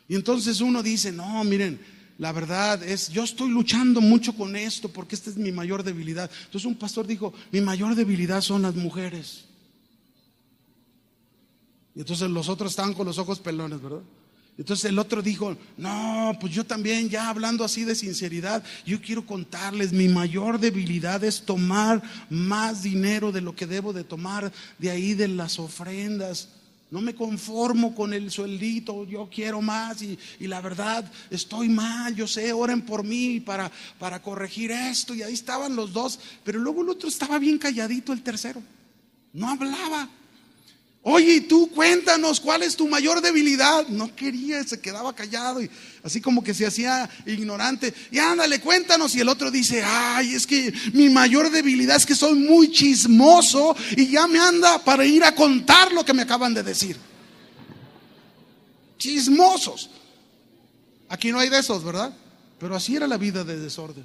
Y entonces uno dice, no, miren, la verdad es, yo estoy luchando mucho con esto porque esta es mi mayor debilidad. Entonces un pastor dijo, mi mayor debilidad son las mujeres. Y entonces los otros estaban con los ojos pelones, ¿verdad? Entonces el otro dijo, no, pues yo también, ya hablando así de sinceridad, yo quiero contarles, mi mayor debilidad es tomar más dinero de lo que debo de tomar de ahí de las ofrendas. No me conformo con el sueldito, yo quiero más y la verdad estoy mal, yo sé, oren por mí para corregir esto. Y ahí estaban los dos, pero luego el otro estaba bien calladito, el tercero, no hablaba. Oye, y tú cuéntanos, ¿cuál es tu mayor debilidad? No quería, se quedaba callado y así como que se hacía ignorante. Y ándale, cuéntanos. Y el otro dice, ay, es que mi mayor debilidad es que soy muy chismoso y ya me anda para ir a contar lo que me acaban de decir. Chismosos. Aquí no hay de esos, ¿verdad? Pero así era la vida de desorden.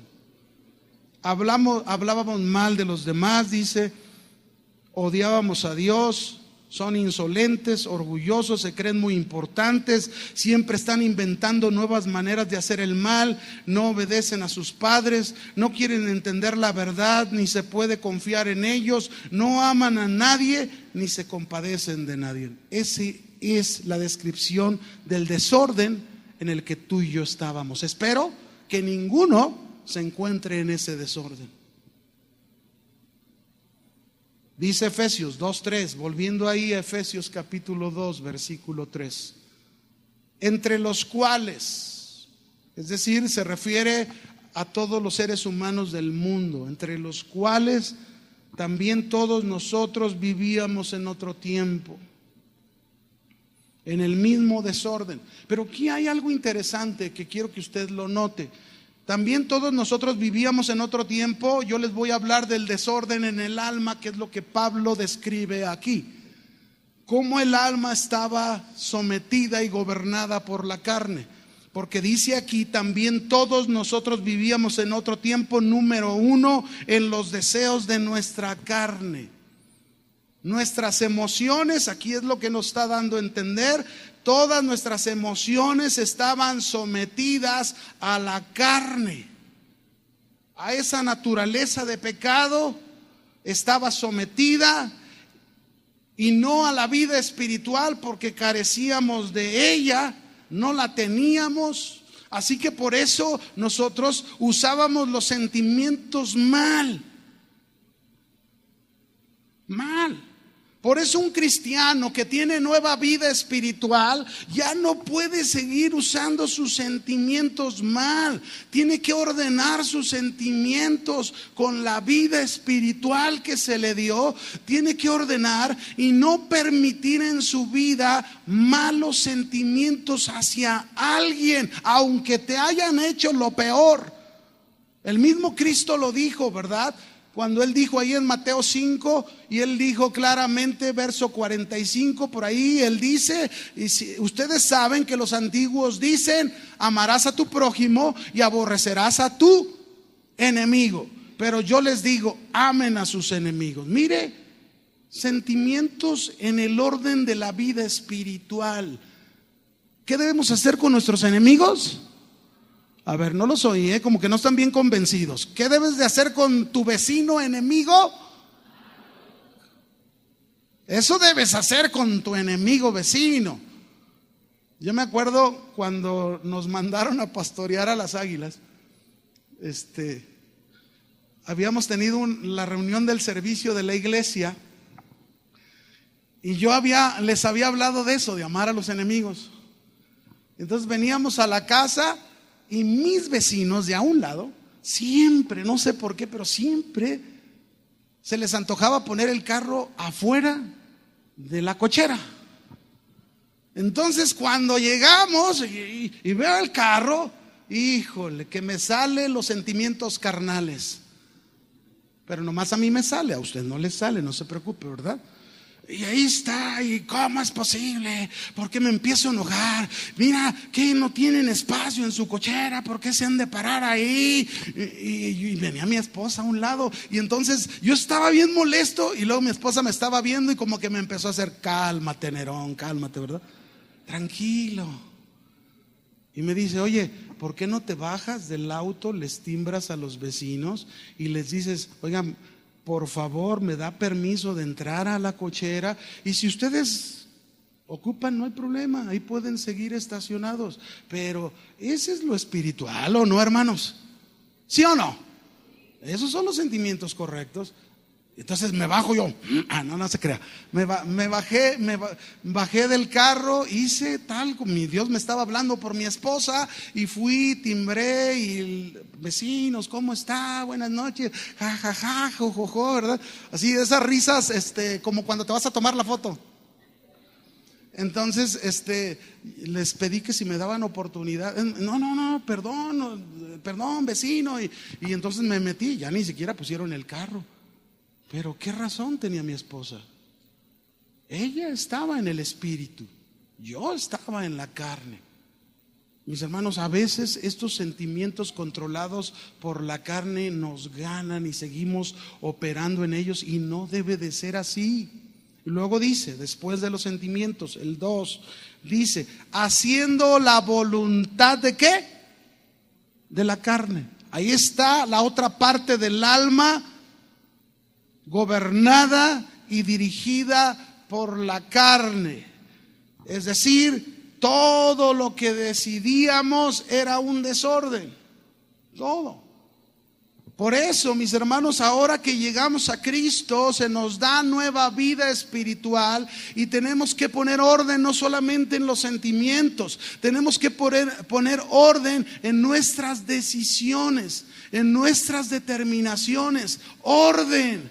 Hablábamos mal de los demás, dice, odiábamos a Dios, Son insolentes, orgullosos, se creen muy importantes, siempre están inventando nuevas maneras de hacer el mal, no obedecen a sus padres, no quieren entender la verdad, ni se puede confiar en ellos, no aman a nadie, ni se compadecen de nadie. Esa es la descripción del desorden en el que tú y yo estábamos. Espero que ninguno se encuentre en ese desorden. Dice Efesios 2:3, volviendo ahí a Efesios capítulo 2, versículo 3. Entre los cuales, es decir, se refiere a todos los seres humanos del mundo, entre los cuales también todos nosotros vivíamos en otro tiempo, en el mismo desorden. Pero aquí hay algo interesante que quiero que usted lo note. También todos nosotros vivíamos en otro tiempo. Yo les voy a hablar del desorden en el alma, que es lo que Pablo describe aquí. Cómo el alma estaba sometida y gobernada por la carne. Porque dice aquí, también todos nosotros vivíamos en otro tiempo, número 1, en los deseos de nuestra carne. Nuestras emociones, aquí es lo que nos está dando a entender, todas nuestras emociones estaban sometidas a la carne, a esa naturaleza de pecado estaba sometida, y no a la vida espiritual, porque carecíamos de ella, no la teníamos. Así que por eso nosotros usábamos los sentimientos mal. Por eso un cristiano que tiene nueva vida espiritual ya no puede seguir usando sus sentimientos mal. Tiene que ordenar sus sentimientos con la vida espiritual que se le dio. Tiene que ordenar y no permitir en su vida malos sentimientos hacia alguien, aunque te hayan hecho lo peor. El mismo Cristo lo dijo, ¿verdad? Cuando él dijo ahí en Mateo 5, y él dijo claramente, verso 45, por ahí él dice, y si, ustedes saben que los antiguos dicen, amarás a tu prójimo y aborrecerás a tu enemigo. Pero yo les digo, amen a sus enemigos. Mire, sentimientos en el orden de la vida espiritual. ¿Qué debemos hacer con nuestros enemigos? A ver, no los oí, como que no están bien convencidos. ¿Qué debes de hacer con tu vecino enemigo? Eso debes hacer con tu enemigo vecino. Yo me acuerdo cuando nos mandaron a pastorear a las águilas. Habíamos tenido la reunión del servicio de la iglesia, y yo les había hablado de eso, de amar a los enemigos. Entonces veníamos a la casa, y mis vecinos de a un lado, siempre, no sé por qué, pero siempre se les antojaba poner el carro afuera de la cochera. Entonces cuando llegamos y veo el carro, híjole, que me salen los sentimientos carnales. Pero nomás a mí me sale, a usted no le sale, no se preocupe, ¿verdad? Y ahí está, y ¿cómo es posible? ¿Por qué me empiezo a enojar? Mira, que no tienen espacio en su cochera, ¿por qué se han de parar ahí? Y venía mi esposa a un lado, y entonces yo estaba bien molesto, y luego mi esposa me estaba viendo y como que me empezó a hacer, cálmate, Nerón, cálmate, ¿verdad? Tranquilo. Y me dice, oye, ¿por qué no te bajas del auto, les timbras a los vecinos y les dices, oigan, por favor, me da permiso de entrar a la cochera, y si ustedes ocupan, no hay problema, ahí pueden seguir estacionados? Pero ese es lo espiritual, ¿o no, hermanos? ¿Sí o no? Esos son los sentimientos correctos. Entonces me bajo yo, no se crea, me bajé del carro, hice tal como mi Dios me estaba hablando por mi esposa, y fui, timbré, y vecinos, ¿cómo está? Buenas noches, jajaja, jojojo, ¿verdad? Así, esas risas, como cuando te vas a tomar la foto. Entonces, les pedí que si me daban oportunidad, no, perdón, vecino, y entonces me metí, ya ni siquiera pusieron el carro. Pero ¿qué razón tenía mi esposa? Ella estaba en el espíritu, yo estaba en la carne. Mis hermanos, a veces estos sentimientos controlados por la carne nos ganan y seguimos operando en ellos, y no debe de ser así. Y luego dice, después de los sentimientos, el 2, dice, haciendo la voluntad ¿de qué? De la carne. Ahí está la otra parte del alma, gobernada y dirigida por la carne. Es decir, todo lo que decidíamos era un desorden. Todo. Por eso, mis hermanos, ahora que llegamos a Cristo, se nos da nueva vida espiritual y tenemos que poner orden no solamente en los sentimientos, tenemos que poner orden en nuestras decisiones, en nuestras determinaciones. Orden,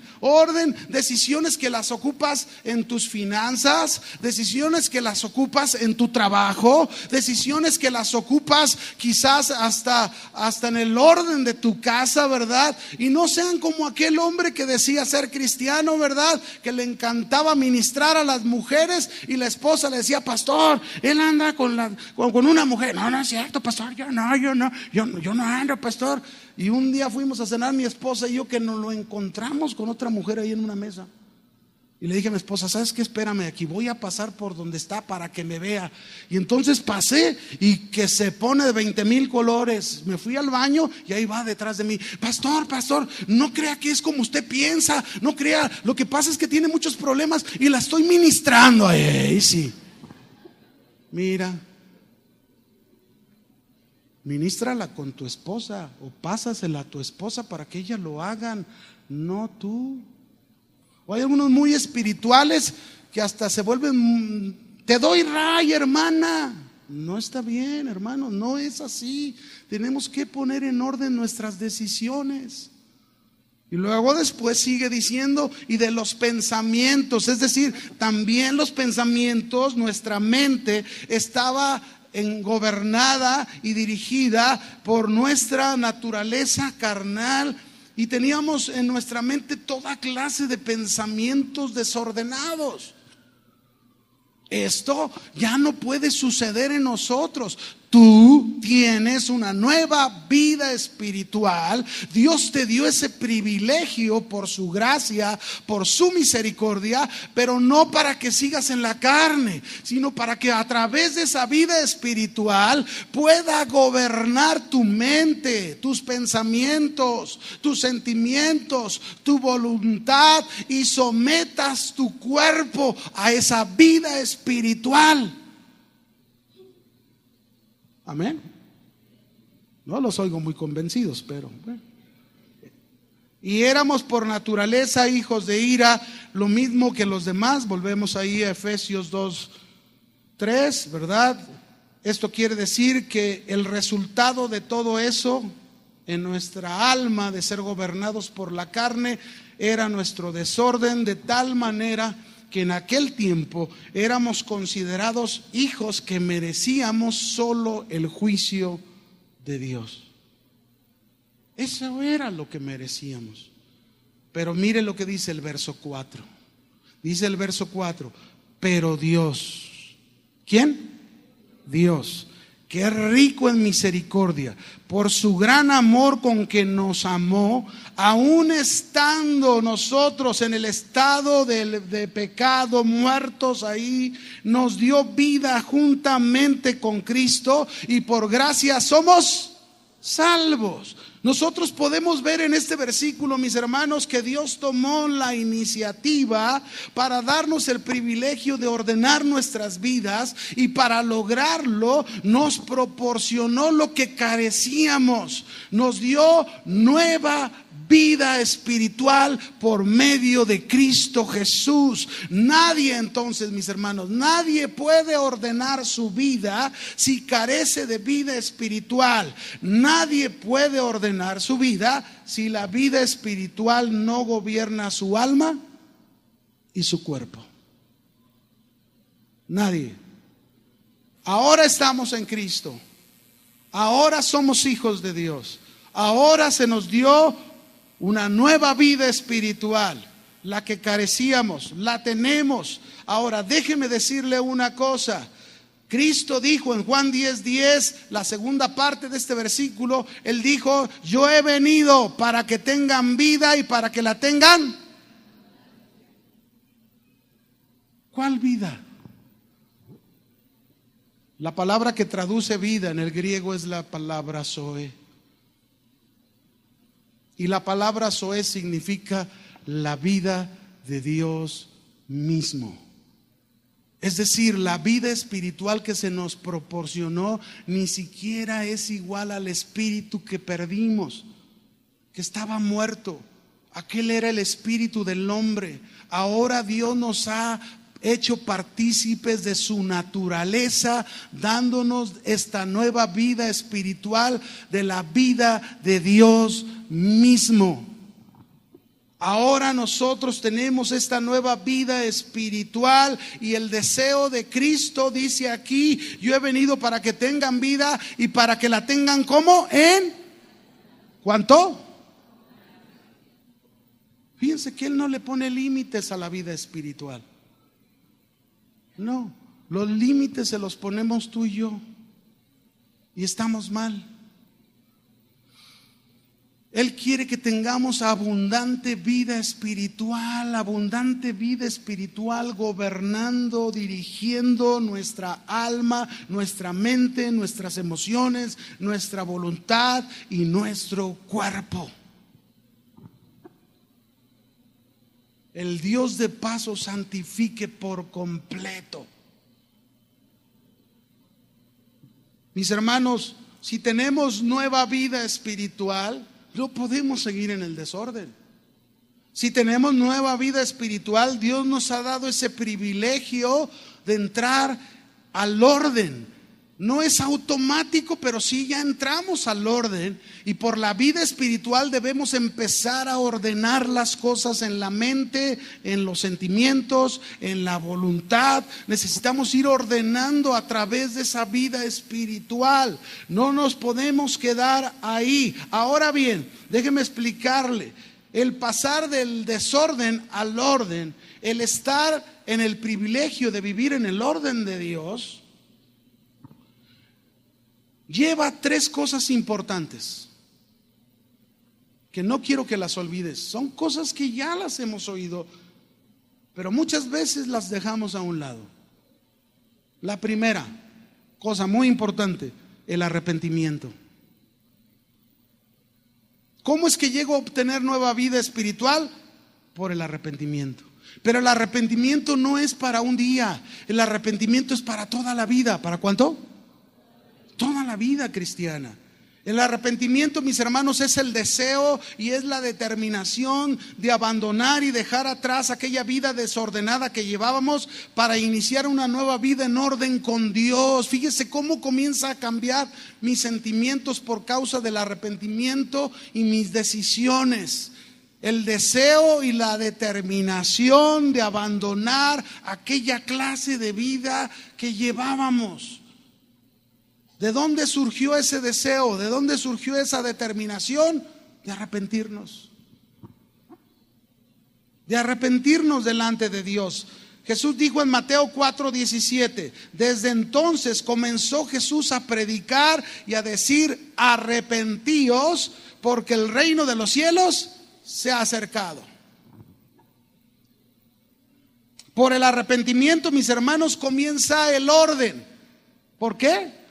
decisiones que las ocupas en tus finanzas, decisiones que las ocupas en tu trabajo, decisiones que las ocupas quizás hasta en el orden de tu casa, ¿verdad? Y no sean como aquel hombre que decía ser cristiano, ¿verdad? Que le encantaba ministrar a las mujeres y la esposa le decía, pastor, él anda con una mujer. No es cierto, pastor, yo no ando, pastor. Y un día fuimos a cenar mi esposa y yo, que nos lo encontramos con otra mujer ahí en una mesa. Y le dije a mi esposa, ¿sabes qué? Espérame aquí, voy a pasar por donde está para que me vea. Y entonces pasé y que se pone de 20,000 colores. Me fui al baño y ahí va detrás de mí. Pastor, no crea que es como usted piensa. No crea, lo que pasa es que tiene muchos problemas y la estoy ministrando. Sí. Mira, ministrala con tu esposa o pásasela a tu esposa para que ella lo hagan, no tú. O hay algunos muy espirituales que hasta se vuelven, te doy ray, hermana. No está bien, hermano, no es así. Tenemos que poner en orden nuestras decisiones. Y luego después sigue diciendo, y de los pensamientos, es decir, también los pensamientos, nuestra mente estaba gobernada y dirigida por nuestra naturaleza carnal. Y teníamos en nuestra mente toda clase de pensamientos desordenados. Esto ya no puede suceder en nosotros. Tú tienes una nueva vida espiritual. Dios te dio ese privilegio por su gracia, por su misericordia, pero no para que sigas en la carne, sino para que a través de esa vida espiritual pueda gobernar tu mente, tus pensamientos, tus sentimientos, tu voluntad, y sometas tu cuerpo a esa vida espiritual. Amén. No los oigo muy convencidos, pero bueno. Y éramos por naturaleza hijos de ira, lo mismo que los demás. Volvemos ahí a Efesios 2:3, ¿verdad? Esto quiere decir que el resultado de todo eso en nuestra alma, de ser gobernados por la carne, era nuestro desorden, de tal manera que en aquel tiempo éramos considerados hijos que merecíamos solo el juicio de Dios. Eso era lo que merecíamos. Pero mire lo que dice el verso 4. Dice el verso 4, pero Dios, ¿quién? Dios, que es rico en misericordia, por su gran amor con que nos amó, aun estando nosotros en el estado de pecado, muertos ahí, nos dio vida juntamente con Cristo, y por gracia somos salvos. Nosotros podemos ver en este versículo, mis hermanos, que Dios tomó la iniciativa para darnos el privilegio de ordenar nuestras vidas, y para lograrlo nos proporcionó lo que carecíamos. Nos dio nueva vida espiritual por medio de Cristo Jesús. Nadie, entonces, mis hermanos, nadie puede ordenar su vida si carece de vida espiritual. Nadie puede ordenar su vida si la vida espiritual no gobierna su alma y su cuerpo. Nadie. Ahora estamos en Cristo. Ahora somos hijos de Dios. Ahora se nos dio una nueva vida espiritual, la que carecíamos, la tenemos. Ahora déjeme decirle una cosa. Cristo dijo en Juan 10:10, la segunda parte de este versículo, Él dijo, yo he venido para que tengan vida y para que la tengan. ¿Cuál vida? La palabra que traduce vida en el griego es la palabra zoe. Y la palabra zoe significa la vida de Dios mismo. Es decir, la vida espiritual que se nos proporcionó ni siquiera es igual al espíritu que perdimos, que estaba muerto. Aquel era el espíritu del hombre. Ahora Dios nos ha hecho partícipes de su naturaleza, dándonos esta nueva vida espiritual de la vida de Dios mismo. Ahora nosotros tenemos esta nueva vida espiritual y el deseo de Cristo dice aquí: yo he venido para que tengan vida y para que la tengan ¿cómo? ¿En cuánto? Fíjense que Él no le pone límites a la vida espiritual. No, los límites se los ponemos tú y yo y estamos mal. Él quiere que tengamos abundante vida espiritual gobernando, dirigiendo nuestra alma, nuestra mente, nuestras emociones, nuestra voluntad y nuestro cuerpo. El Dios de paz os santifique por completo. Mis hermanos, si tenemos nueva vida espiritual, no podemos seguir en el desorden. Si tenemos nueva vida espiritual, Dios nos ha dado ese privilegio de entrar al orden. No es automático, pero sí ya entramos al orden. Y por la vida espiritual debemos empezar a ordenar las cosas en la mente, en los sentimientos, en la voluntad. Necesitamos ir ordenando a través de esa vida espiritual. No nos podemos quedar ahí. Ahora bien, déjeme explicarle. El pasar del desorden al orden, el estar en el privilegio de vivir en el orden de Dios, lleva tres cosas importantes que no quiero que las olvides. Son cosas que ya las hemos oído, pero muchas veces las dejamos a un lado. La primera cosa muy importante, el arrepentimiento. ¿Cómo es que llego a obtener nueva vida espiritual? Por el arrepentimiento. Pero el arrepentimiento no es para un día, el arrepentimiento es para toda la vida. ¿Para cuánto? Toda la vida cristiana. El arrepentimiento, mis hermanos, es el deseo y es la determinación de abandonar y dejar atrás aquella vida desordenada que llevábamos para iniciar una nueva vida en orden con Dios. Fíjese cómo comienza a cambiar mis sentimientos por causa del arrepentimiento y mis decisiones. El deseo y la determinación de abandonar aquella clase de vida que llevábamos. ¿De dónde surgió ese deseo? ¿De dónde surgió esa determinación? De arrepentirnos. De arrepentirnos delante de Dios. Jesús dijo en Mateo 4:17, desde entonces comenzó Jesús a predicar y a decir: arrepentíos, porque el reino de los cielos se ha acercado. Por el arrepentimiento, mis hermanos, comienza el orden. ¿Por qué?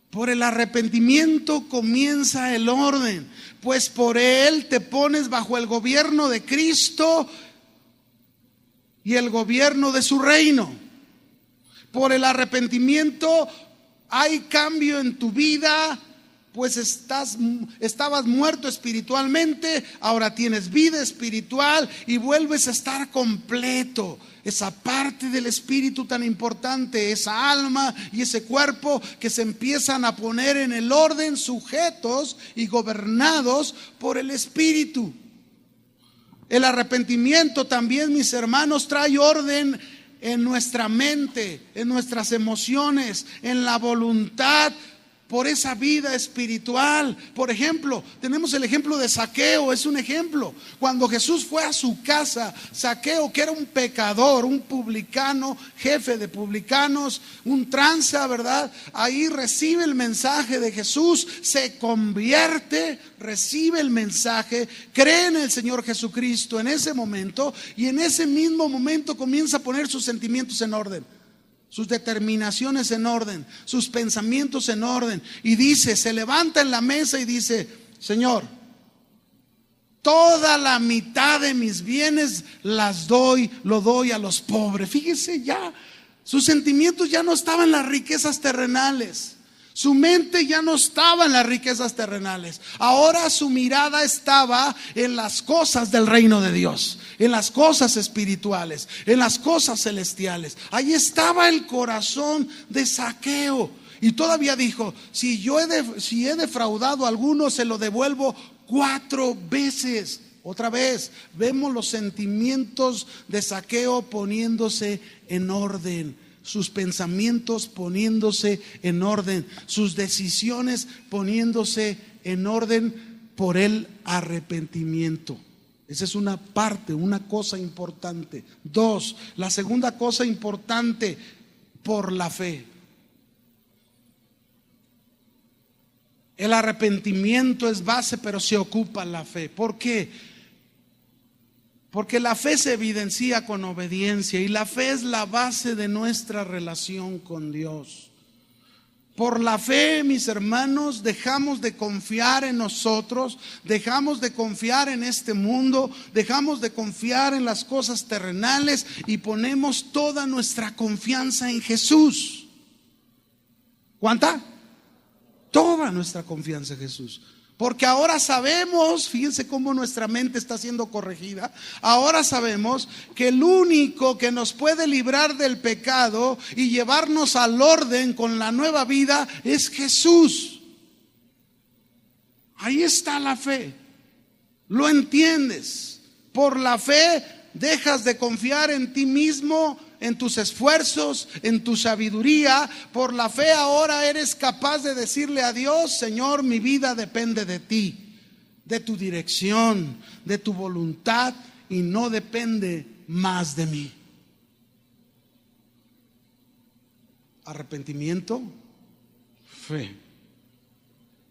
Por el arrepentimiento comienza el orden, pues por él te pones bajo el gobierno de Cristo y el gobierno de su reino. Por el arrepentimiento hay cambio en tu vida, pues estabas muerto espiritualmente, ahora tienes vida espiritual y vuelves a estar completo. Esa parte del espíritu tan importante, esa alma y ese cuerpo que se empiezan a poner en el orden, sujetos y gobernados por el espíritu. El arrepentimiento también, mis hermanos, trae orden en nuestra mente, en nuestras emociones, en la voluntad por esa vida espiritual. Por ejemplo, tenemos el ejemplo de Zaqueo, es un ejemplo. Cuando Jesús fue a su casa, Zaqueo, que era un pecador, un publicano, jefe de publicanos, un tranza, ¿verdad? Ahí recibe el mensaje de Jesús, se convierte, recibe el mensaje, cree en el Señor Jesucristo en ese momento, y en ese mismo momento comienza a poner sus sentimientos en orden, sus determinaciones en orden, sus pensamientos en orden, y dice, se levanta en la mesa y dice: Señor, toda la mitad de mis bienes lo doy a los pobres. Fíjese, ya sus sentimientos ya no estaban en las riquezas terrenales. Su mente ya no estaba en las riquezas terrenales. Ahora su mirada estaba en las cosas del reino de Dios, en las cosas espirituales, en las cosas celestiales. Ahí estaba el corazón de Zaqueo. Y todavía dijo: si he defraudado a alguno, se lo devuelvo 4 veces. Otra vez vemos los sentimientos de Zaqueo poniéndose en orden, sus pensamientos poniéndose en orden, sus decisiones poniéndose en orden por el arrepentimiento. Esa es una parte, una cosa importante. 2, la segunda cosa importante, por la fe. El arrepentimiento es base, pero se ocupa la fe. ¿Por qué? Porque la fe se evidencia con obediencia, y la fe es la base de nuestra relación con Dios. Por la fe, mis hermanos, dejamos de confiar en nosotros, dejamos de confiar en este mundo, dejamos de confiar en las cosas terrenales y ponemos toda nuestra confianza en Jesús. ¿Cuánta? Toda nuestra confianza en Jesús. Porque ahora sabemos, fíjense cómo nuestra mente está siendo corregida. Ahora sabemos que el único que nos puede librar del pecado y llevarnos al orden con la nueva vida es Jesús. Ahí está la fe. Lo entiendes. Por la fe dejas de confiar en ti mismo, en tus esfuerzos, en tu sabiduría. Por la fe ahora eres capaz de decirle a Dios: Señor, mi vida depende de ti, de tu dirección, de tu voluntad, y no depende más de mí. Arrepentimiento, fe.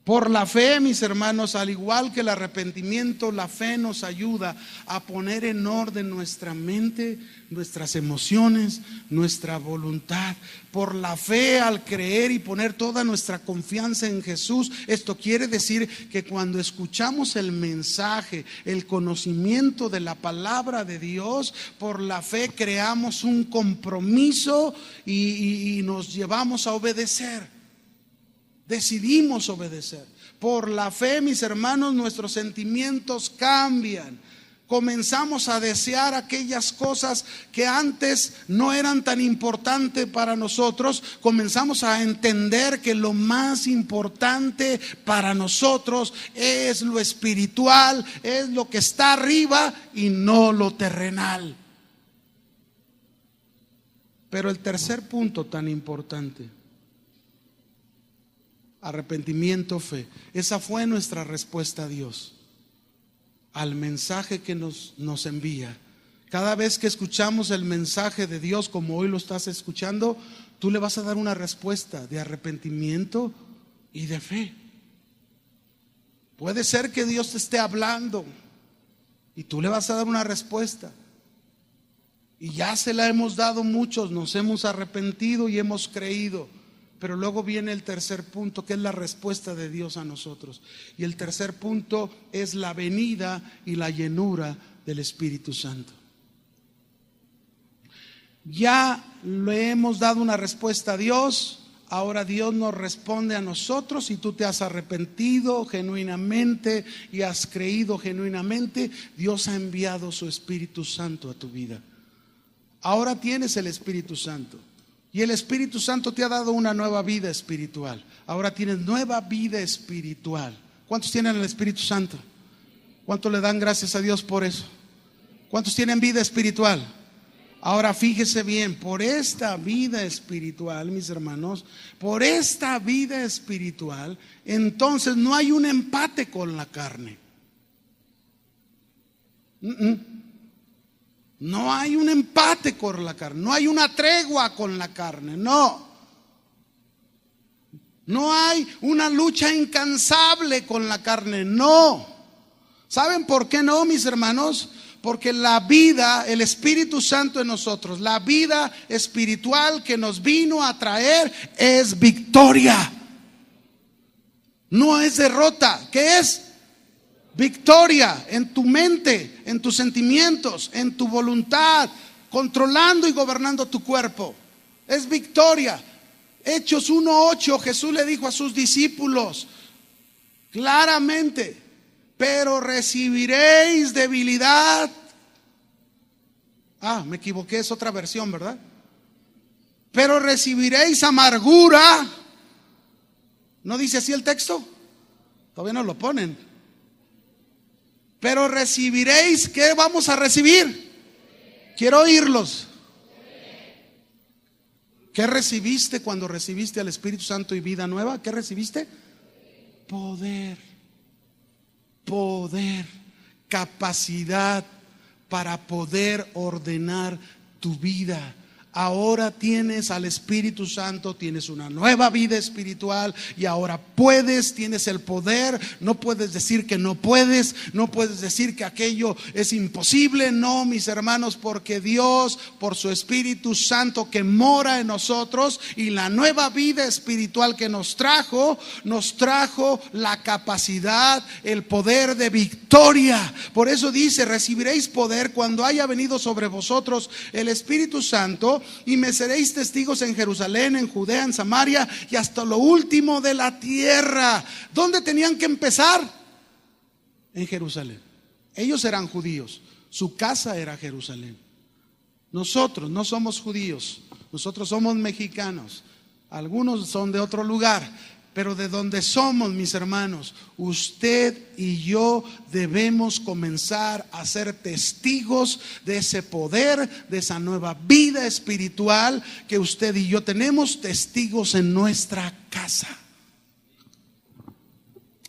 Por la fe, mis hermanos, al igual que el arrepentimiento, la fe nos ayuda a poner en orden nuestra mente, nuestras emociones, nuestra voluntad. Por la fe, al creer y poner toda nuestra confianza en Jesús, esto quiere decir que cuando escuchamos el mensaje, el conocimiento de la palabra de Dios, por la fe creamos un compromiso y nos llevamos a obedecer. Decidimos obedecer. Por la fe, mis hermanos, nuestros sentimientos cambian. Comenzamos a desear aquellas cosas que antes no eran tan importantes para nosotros. Comenzamos a entender que lo más importante para nosotros es lo espiritual, es lo que está arriba y no lo terrenal. Pero el tercer punto tan importante: arrepentimiento, fe. Esa fue nuestra respuesta a Dios, al mensaje que nos envía. Cada vez que escuchamos el mensaje de Dios, como hoy lo estás escuchando, tú le vas a dar una respuesta de arrepentimiento y de fe. Puede ser que Dios te esté hablando y tú le vas a dar una respuesta. Y ya se la hemos dado muchos, nos hemos arrepentido y hemos creído. Pero luego viene el tercer punto, que es la respuesta de Dios a nosotros. Y el tercer punto es la venida y la llenura del Espíritu Santo. Ya le hemos dado una respuesta a Dios. Ahora Dios nos responde a nosotros. Si tú te has arrepentido genuinamente y has creído genuinamente, Dios ha enviado su Espíritu Santo a tu vida. Ahora tienes el Espíritu Santo. Y el Espíritu Santo te ha dado una nueva vida espiritual. Ahora tienes nueva vida espiritual. ¿Cuántos tienen el Espíritu Santo? ¿Cuántos le dan gracias a Dios por eso? ¿Cuántos tienen vida espiritual? Ahora fíjese bien, por esta vida espiritual, mis hermanos, por esta vida espiritual, entonces no hay un empate con la carne. No hay un empate con la carne, no hay una tregua con la carne, no. No hay una lucha incansable con la carne, no. ¿Saben por qué no, mis hermanos? Porque la vida, el Espíritu Santo en nosotros, la vida espiritual que nos vino a traer es victoria. No es derrota. ¿Qué es? Victoria en tu mente, en tus sentimientos, en tu voluntad, controlando y gobernando tu cuerpo. Es victoria. Hechos 1:8, Jesús le dijo a sus discípulos claramente: pero recibiréis debilidad. Me equivoqué, es otra versión, ¿verdad? Pero recibiréis amargura. ¿No dice así el texto? Todavía no lo ponen. Pero recibiréis, ¿qué vamos a recibir? Quiero oírlos. ¿Qué recibiste cuando recibiste al Espíritu Santo y vida nueva? ¿Qué recibiste? Poder, capacidad para poder ordenar tu vida. Ahora tienes al Espíritu Santo, tienes una nueva vida espiritual y ahora tienes el poder. No puedes decir que no puedes, no puedes decir que aquello es imposible. No, mis hermanos, porque Dios, por su Espíritu Santo que mora en nosotros y la nueva vida espiritual que nos trajo la capacidad, el poder de victoria. Por eso dice: recibiréis poder cuando haya venido sobre vosotros el Espíritu Santo, y me seréis testigos en Jerusalén, en Judea, en Samaria y hasta lo último de la tierra. ¿Dónde tenían que empezar? En Jerusalén. Ellos eran judíos, su casa era Jerusalén. Nosotros no somos judíos, nosotros somos mexicanos. Algunos son de otro lugar, pero de donde somos, mis hermanos, usted y yo debemos comenzar a ser testigos de ese poder, de esa nueva vida espiritual que usted y yo tenemos, testigos en nuestra casa.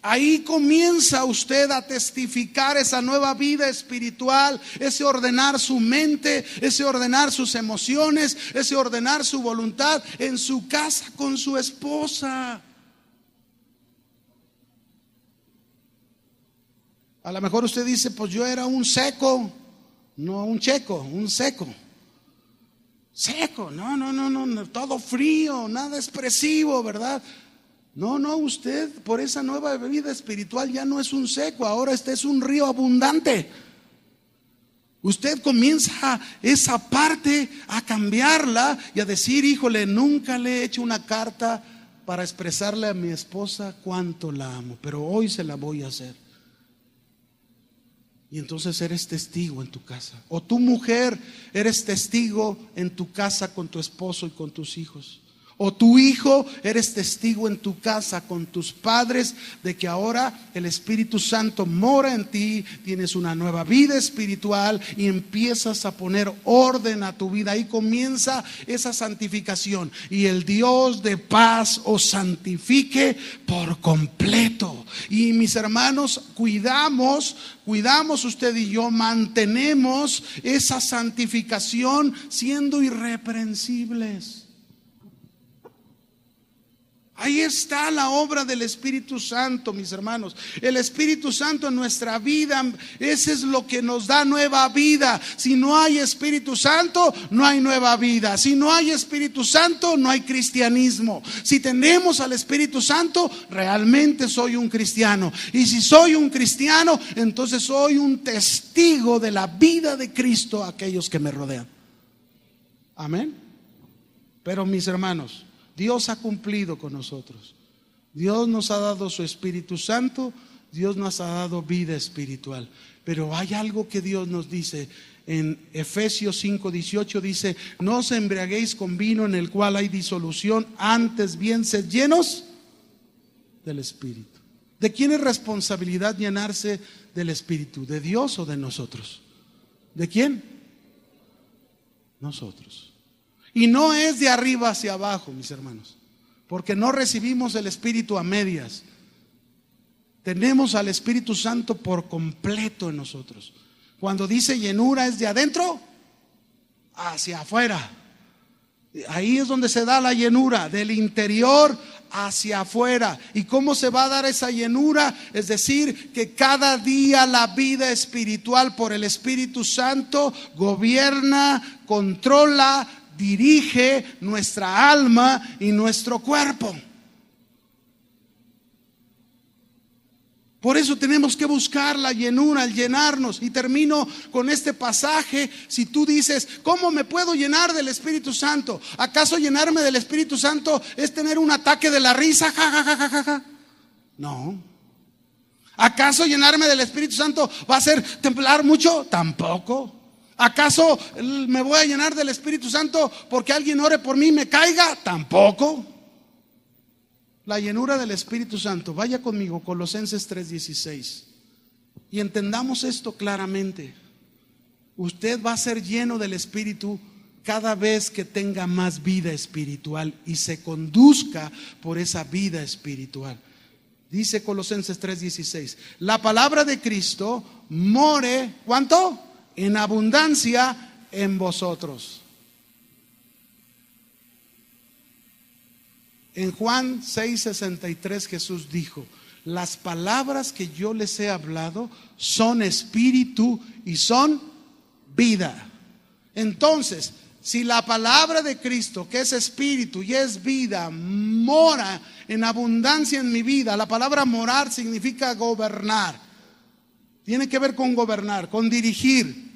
Ahí comienza usted a testificar esa nueva vida espiritual, ese ordenar su mente, ese ordenar sus emociones, ese ordenar su voluntad en su casa con su esposa. A lo mejor usted dice: pues yo era un seco, no un checo, un seco. Seco, no, todo frío, nada expresivo, ¿verdad? No, usted por esa nueva vida espiritual ya no es un seco, ahora este es un río abundante. Usted comienza esa parte a cambiarla y a decir: híjole, nunca le he hecho una carta para expresarle a mi esposa cuánto la amo, pero hoy se la voy a hacer. Y entonces eres testigo en tu casa. O tu mujer, eres testigo en tu casa con tu esposo y con tus hijos. O tu hijo, eres testigo en tu casa con tus padres de que ahora el Espíritu Santo mora en ti, tienes una nueva vida espiritual y empiezas a poner orden a tu vida. Ahí comienza esa santificación. Y el Dios de paz os santifique por completo. Y mis hermanos, cuidamos usted y yo, mantenemos esa santificación siendo irreprensibles. Ahí está la obra del Espíritu Santo, mis hermanos. El Espíritu Santo en nuestra vida, ese es lo que nos da nueva vida. Si no hay Espíritu Santo, no hay nueva vida. Si no hay Espíritu Santo, no hay cristianismo. Si tenemos al Espíritu Santo, realmente soy un cristiano. Y si soy un cristiano, entonces soy un testigo de la vida de Cristo a aquellos que me rodean. Amén. Pero mis hermanos, Dios ha cumplido con nosotros. Dios nos ha dado su Espíritu Santo, Dios nos ha dado vida espiritual. Pero hay algo que Dios nos dice en Efesios 5:18, dice: no os embriaguéis con vino en el cual hay disolución, antes bien sed llenos del Espíritu. ¿De quién es responsabilidad llenarse del Espíritu? ¿De Dios o de nosotros? ¿De quién? Nosotros. Y no es de arriba hacia abajo, mis hermanos, porque no recibimos el Espíritu a medias. Tenemos al Espíritu Santo por completo en nosotros. Cuando dice llenura, es de adentro hacia afuera. Ahí es donde se da la llenura, del interior hacia afuera. ¿Y cómo se va a dar esa llenura? Es decir, que cada día la vida espiritual por el Espíritu Santo gobierna, controla, dirige nuestra alma y nuestro cuerpo. Por eso tenemos que buscar la llenura, el llenarnos. Y termino con este pasaje. Si tú dices, ¿cómo me puedo llenar del Espíritu Santo? ¿Acaso llenarme del Espíritu Santo es tener un ataque de la risa? Ja, ja, ja, ja, ja, ja. No. ¿Acaso llenarme del Espíritu Santo va a hacer temblar mucho? Tampoco. ¿Acaso me voy a llenar del Espíritu Santo porque alguien ore por mí y me caiga? Tampoco. La llenura del Espíritu Santo, vaya conmigo, Colosenses 3:16, y entendamos esto claramente. Usted va a ser lleno del Espíritu cada vez que tenga más vida espiritual y se conduzca por esa vida espiritual. Dice Colosenses 3:16, la palabra de Cristo more, ¿cuánto? En abundancia en vosotros. En Juan 6:63 Jesús dijo, las palabras que yo les he hablado son espíritu y son vida. Entonces, si la palabra de Cristo, que es espíritu y es vida, mora en abundancia en mi vida, la palabra morar significa gobernar. Tiene que ver con gobernar, con dirigir.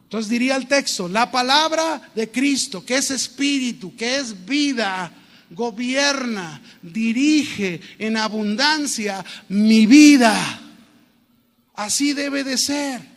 Entonces diría el texto, la palabra de Cristo, que es espíritu, que es vida, gobierna, dirige en abundancia mi vida. Así debe de ser.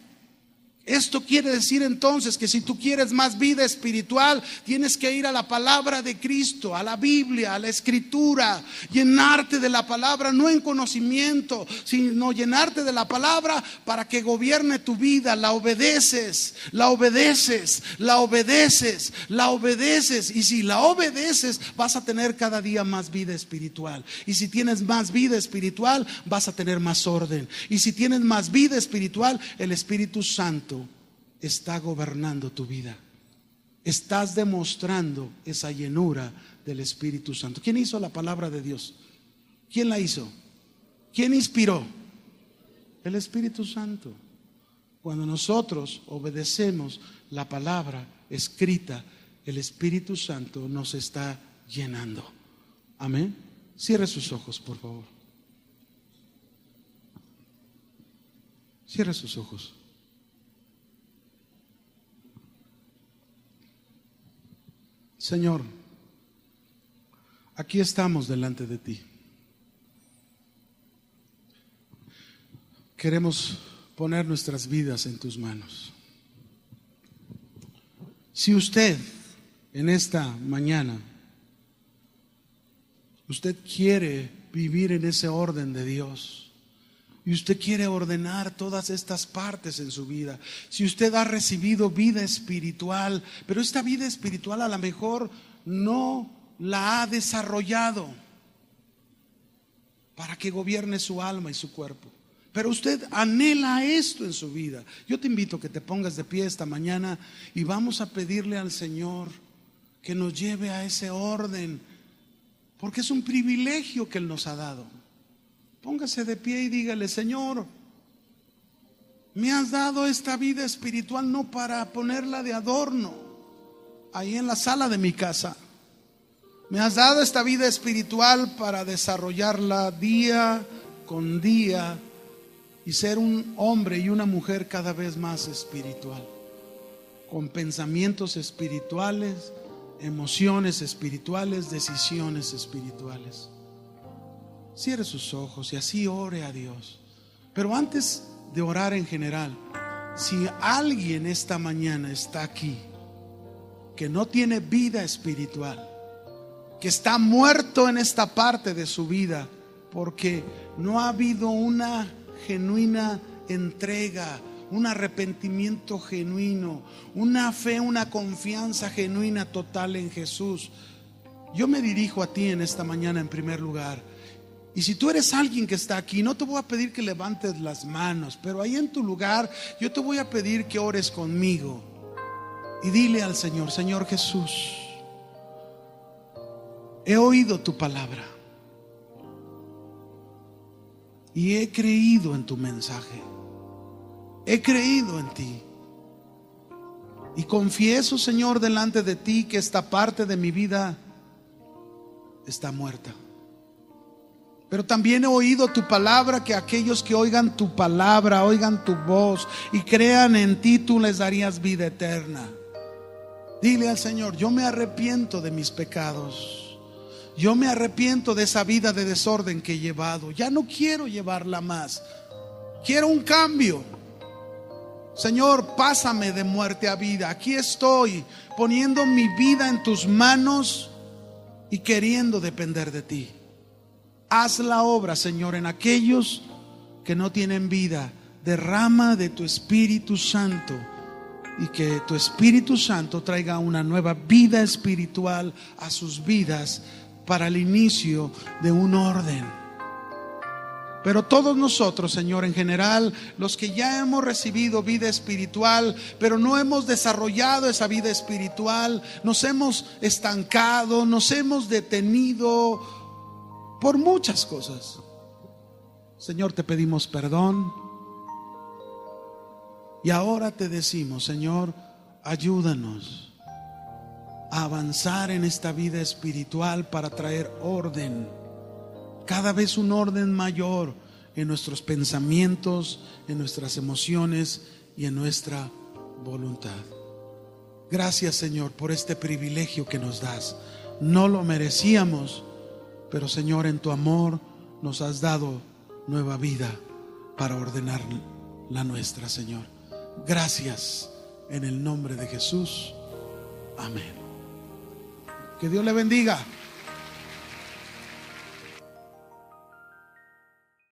Esto quiere decir entonces que si tú quieres más vida espiritual, tienes que ir a la palabra de Cristo, a la Biblia, a la Escritura, llenarte de la palabra, no en conocimiento, sino llenarte de la palabra para que gobierne tu vida. La obedeces, la obedeces, la obedeces, la obedeces. Y si la obedeces, vas a tener cada día más vida espiritual. Y si tienes más vida espiritual, vas a tener más orden. Y si tienes más vida espiritual, el Espíritu Santo está gobernando tu vida. Estás demostrando esa llenura del Espíritu Santo. ¿Quién hizo la palabra de Dios? ¿Quién la hizo? ¿Quién inspiró? El Espíritu Santo. Cuando nosotros obedecemos la palabra escrita, el Espíritu Santo nos está llenando. Amén. Cierre sus ojos, por favor. Cierre sus ojos. Señor, aquí estamos delante de ti. Queremos poner nuestras vidas en tus manos. Si usted en esta mañana, usted quiere vivir en ese orden de Dios, y usted quiere ordenar todas estas partes en su vida, si usted ha recibido vida espiritual, pero esta vida espiritual a lo mejor no la ha desarrollado para que gobierne su alma y su cuerpo, pero usted anhela esto en su vida, yo te invito a que te pongas de pie esta mañana y vamos a pedirle al Señor que nos lleve a ese orden, porque es un privilegio que Él nos ha dado. Póngase de pie y dígale: Señor, me has dado esta vida espiritual no para ponerla de adorno ahí en la sala de mi casa. Me has dado esta vida espiritual para desarrollarla día con día y ser un hombre y una mujer cada vez más espiritual, con pensamientos espirituales, emociones espirituales, decisiones espirituales. Cierre sus ojos y así ore a Dios. Pero antes de orar en general, si alguien esta mañana está aquí que no tiene vida espiritual, que está muerto en esta parte de su vida porque no ha habido una genuina entrega, un arrepentimiento genuino, una fe, una confianza genuina total en Jesús. Yo me dirijo a ti en esta mañana en primer lugar. Y si tú eres alguien que está aquí, no te voy a pedir que levantes las manos, pero ahí en tu lugar yo te voy a pedir que ores conmigo y dile al Señor: Señor Jesús, he oído tu palabra y he creído en tu mensaje, he creído en ti, y confieso, Señor, delante de ti que esta parte de mi vida está muerta. Pero también he oído tu palabra, que aquellos que oigan tu palabra, oigan tu voz y crean en ti, tú les darías vida eterna. Dile al Señor: yo me arrepiento de mis pecados, yo me arrepiento de esa vida de desorden que he llevado, ya no quiero llevarla más, quiero un cambio. Señor, pásame de muerte a vida. Aquí estoy poniendo mi vida en tus manos y queriendo depender de ti. Haz la obra, Señor, en aquellos que no tienen vida. Derrama de tu Espíritu Santo y que tu Espíritu Santo traiga una nueva vida espiritual a sus vidas para el inicio de un orden. Pero todos nosotros, Señor, en general, los que ya hemos recibido vida espiritual, pero no hemos desarrollado esa vida espiritual, nos hemos estancado, nos hemos detenido por muchas cosas. Señor, te pedimos perdón. Y ahora te decimos: Señor, ayúdanos a avanzar en esta vida espiritual para traer orden, cada vez un orden mayor en nuestros pensamientos, en nuestras emociones y en nuestra voluntad. Gracias, Señor, por este privilegio que nos das. No lo merecíamos, pero Señor, en tu amor nos has dado nueva vida para ordenar la nuestra, Señor. Gracias, en el nombre de Jesús. Amén. Que Dios le bendiga.